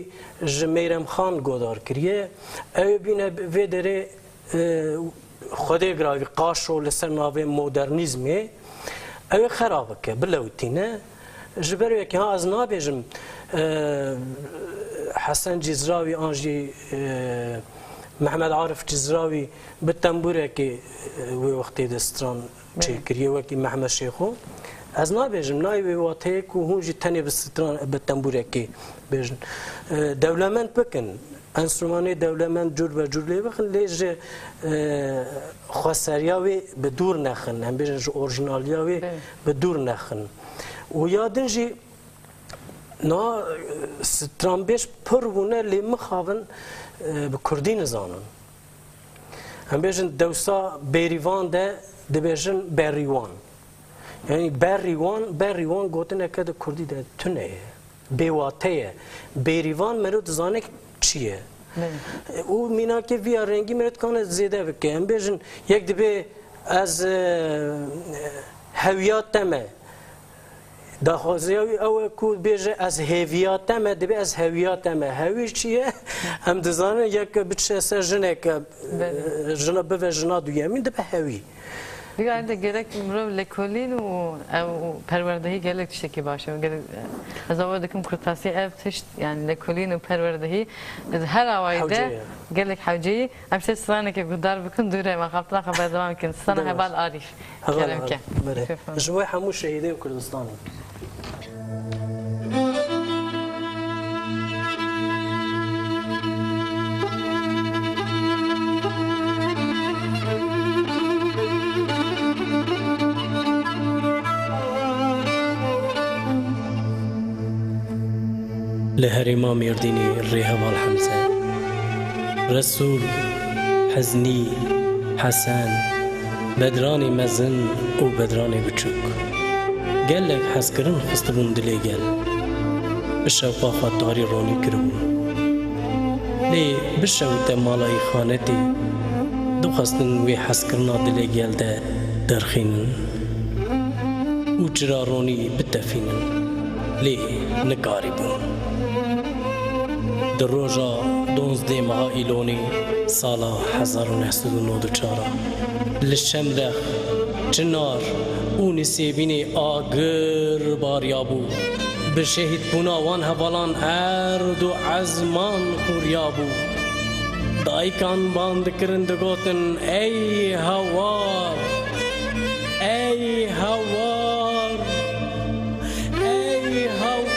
جمیرم خان گودار کریه او بینه ویدره خودی گراوی قاشو لسر ناوی مدرنیزمی او خرابه که بلوتینه جبروی که ها از نابیجم حسن جزراوی آنجی محمد عارف جزراوی به تنبوره که وی وقتی دستران چه کریه وکی محمد شیخو از نابیجم نایوی واته که هونجی تنی به تنبوره که بیجن دولمند بکن انسترومانی دولمند جور و جور لی بخن لیج خسریاوی به دور نخن هم بیشن اورجینالیاوی به دور نخن و یادن جی نا سترامبیش پر بونه لی مخاون به کردی نزانن هم بیشن دوستا بیریوان ده دبیشن بریوان یعنی بریوان گوتنه که ده کردی ده تونه بیواتیه بیریوان مرد زانه چیه او مینا که ویا رنگی مرد کانه زیده بکه هم بیشن یک دبی از هویات تمه داخوزیاوی او کو بیجه از هویات تمه دبی از هویات تمه هوی چیه هم دزانه یک بچه سر جنه که جنه بوه جنه دویمین دبی هوی دیگه اینده گرک مرو لکولین و پروردهی گلک تشکی باشه از اول دکم کرتاسی اف تشت یعنی لکولین و پروردهی هر آوایده گلک حوجی همشه سرانه که گدار بکن دوره مخابطنا خبر دوام کن سرانه هبال عارف کرم که جوای همون شهیده و کردستانی لهرما ميرديني الرهاب الحمزة رسول حزني حسن بدراني مزن و بدراني بچوك قال لك حسكرن خستبون دلي قال بالشوقا خطاري روني كربون لي بالشو تمالاي خانتي دو خستن وي حسكرنا دلي قال ده درخينن و جراروني بتفينن لي نقاري بون در روزا 12 ماه ایلونی سال 1994 لشمرخ چنار اون سیبینی آگر باریابو به شهید بوناوان هوالان ارد و عزمان خوریابو دایکان باند کرند گوتن ای هوار ای هوار ای هوار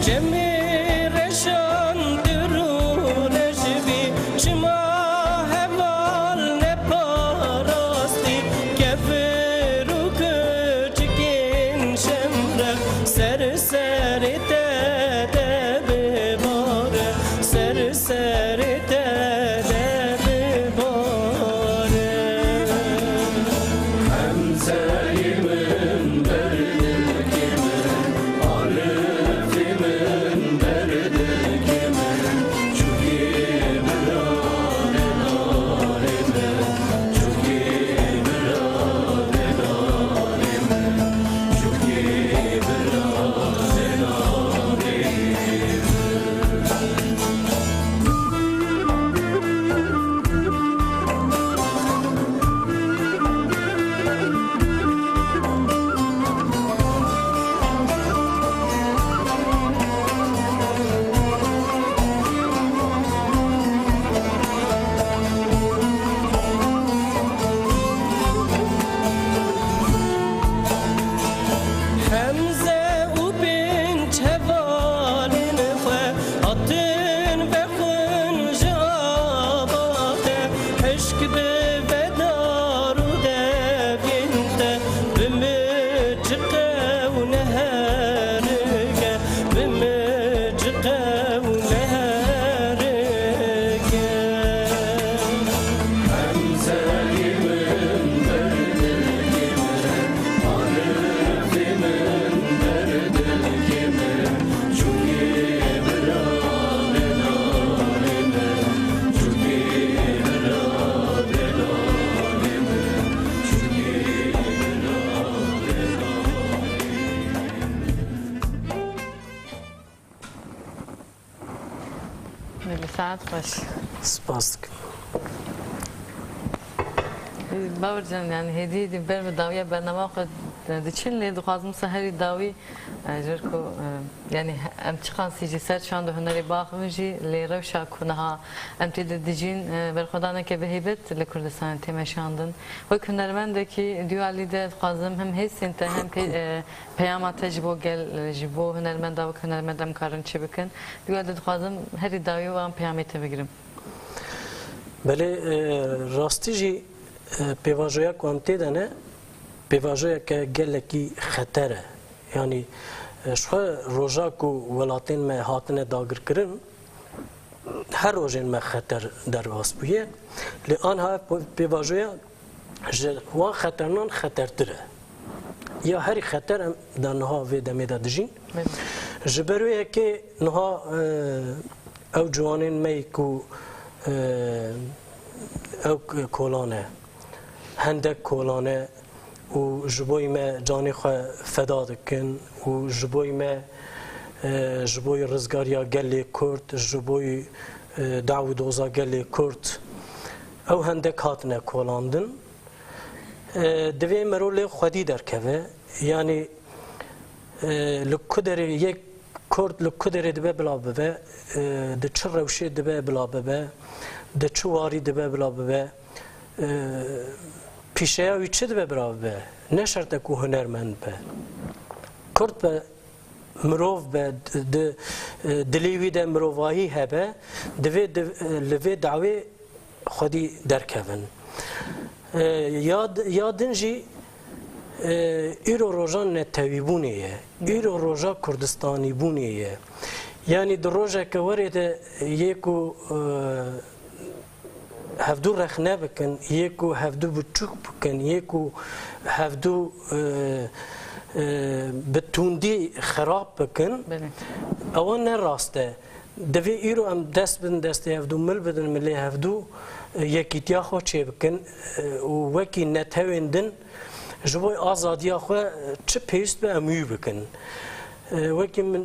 جمی رشان درو نجبی چما هوال نپاراستی کفر و کچکین شمره سر سر داده بباره سر سر داده بباره ساعت خوش سپاس دکم. باور جان يعني هدي دي بر داوية برنامج خد دچين لي دخوازم سهري داوي جركو يعني ام تشخان سيجي سر شان ده هنري باخمجي لي روشا كونها ام تد دجين بر خدانا كبهيبت لكردستان تمشاندن و هنرمندكي ديوالي ده دخوازم هم هس انت هم پیام تجربه گل جبو هنرمند و هنرمندم کارن چه بکن ديوالي دخوازم هري داوي و ام پیامی تبگیرم. بله راستی جی پیواژویا کوانتی دنه پیواژویا که گلکی خطره یعنی شو روزا کو ولاتین ما هاتنه داگر کرن هر روزین ما خطر در واس بویه لان ها پیواژویا وان خطرنان خطرتره یا هر خطر در نها و دمی دادجین جبرویه که نها او جوانین می کو او کولانه هندک کولانه و جبوی ما جانی خو فدا دکن و جبوی ما جبوی رزگاریا گلی کرد جبوی دعو دوزا گلی کرد او هندک هاتنه کولاندن دوی مرول خودی درکوه یعنی لکدر یک کرد لکدر دبه بلا ببه ده چه روشی دبه بلا ببه ده چه واری دبه بلا ببه پیشه هاوی چه دبه بلا ببه نه شرط کو هنرمند به کرد به مروف به دلیوی ده مروفاهی هبه لوی دعوی خودی درکون یادن جی ایرو روژان نتوی بونیه ایرو روژا کردستانی بونیه یعنی در روژا که ورید یکو هفدو رخنه بکن یکو هفدو بچوک بکن یکو هفدو بتوندی خراب بکن اوان نه راسته دوی ایرو ام دست بدن دسته هفدو مل بدن ملی هفدو یکی تیا خو چه بکن و وکی نتویندن جبوی آزادی خو چه پیست به امیو بکن وکی من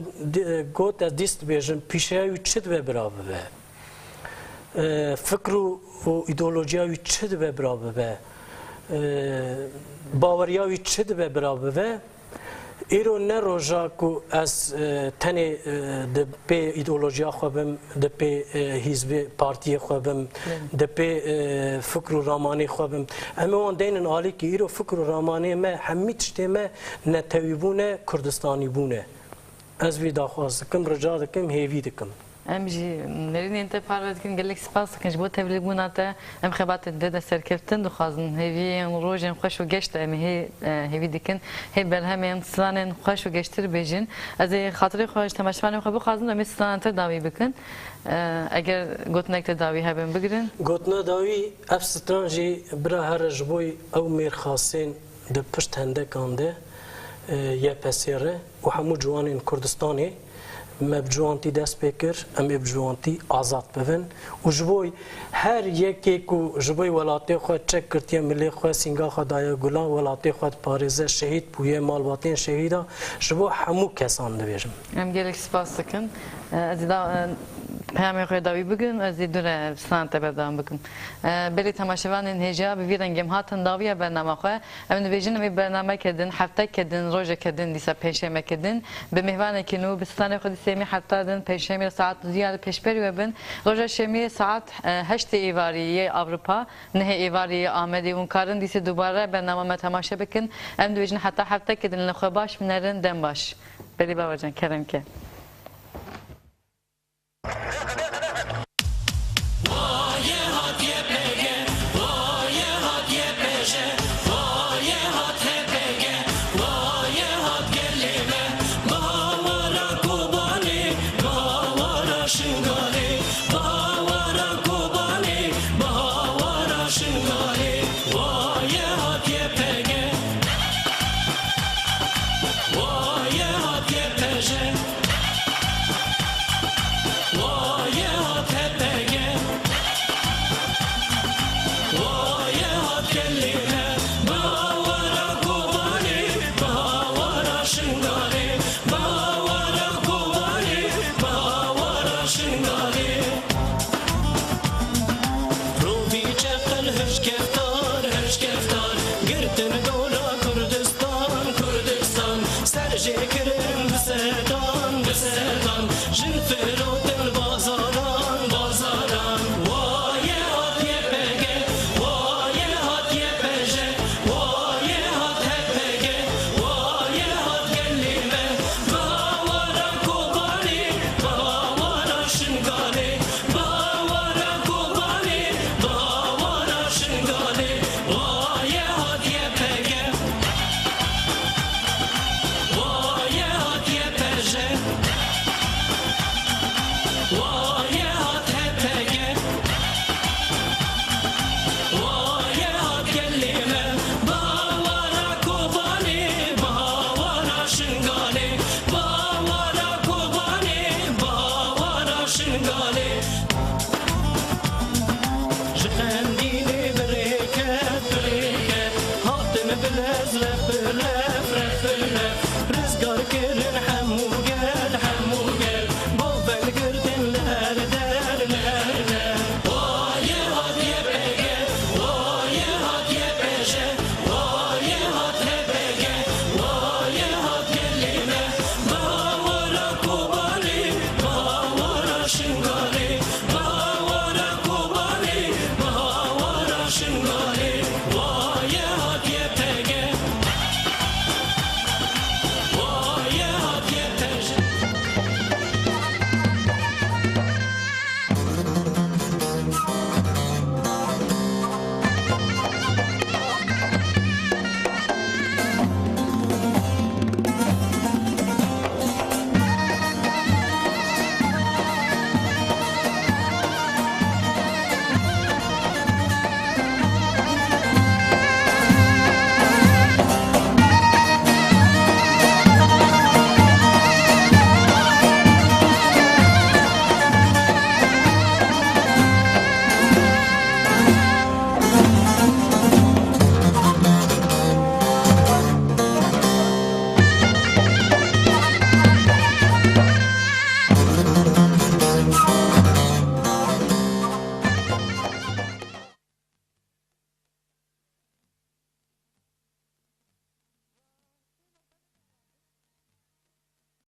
گوت از دیست بیجن پیشه هاوی چه دوی برابه به فکر و ایدئولوژی هاوی چه دوی برابه به باوری هاوی چه دوی برابه به ایرو نه روژا کو از تنی ده پی ایدئولوژیا خوابم ده پی حزب پارتی خوابم ده پی فکر و رامانی خوابم اما وان دینن عالی که ایرو فکر و رامانی ما همیت شته ما نتوی بونه کردستانی بونه ez vî daxwaz dikim rica dikim hêvî dikim. Em jî nerînên te parve dikin gelek spas dikin ji bo tevlîbûna te em xebatê de serkeftin dixwazin hêviyên rojên xweş û geş de em hêvî dikin hê berhemên stranên xweş û geştir bêjin ez ê xatirê xwe ji temaşevanên xwe bixwazim em ê stranan te dawî bikin eger gotinek te dawî hebin bigirin Gotina dawî ev stran jî bira here ji bo ew mêrxasên di pişt hendekan de YPSR û hemû ciwanên Kurdistanê me bi ciwantî dest pê kir em ê bi ciwantî azad bibin û ji bo her yekê ku ji bo welatê xwe çek kirtiye milê xwe sînga xwe daye gulan welatê xwe diparêze şehîd bûye malbatên şehîda ji bo hemû kesan dibêjim. em gelek spas dikin ez ê peyamê xwe dawî bikin ez ê dure stranan te berdewam bikim berê temaşevanên hêja bi vî rengê hatin dawiya bername xwe em dibêjin em ê bernameke din heftek din rojeke din dîsa pêşêmeke din bi mêhvanekî nû bi stranê xwe dîsêmî hefta din pêşêmê saat ziyade pêşberî we bin roja şemiyê saat 8 êvariyê Avrupa nihê êvariyê Amedê hûn karin dîsê dubare bername me temaşe bikin em dibêjin heta heftekê din li xwe baş binerin dem baş berê bawercan keremke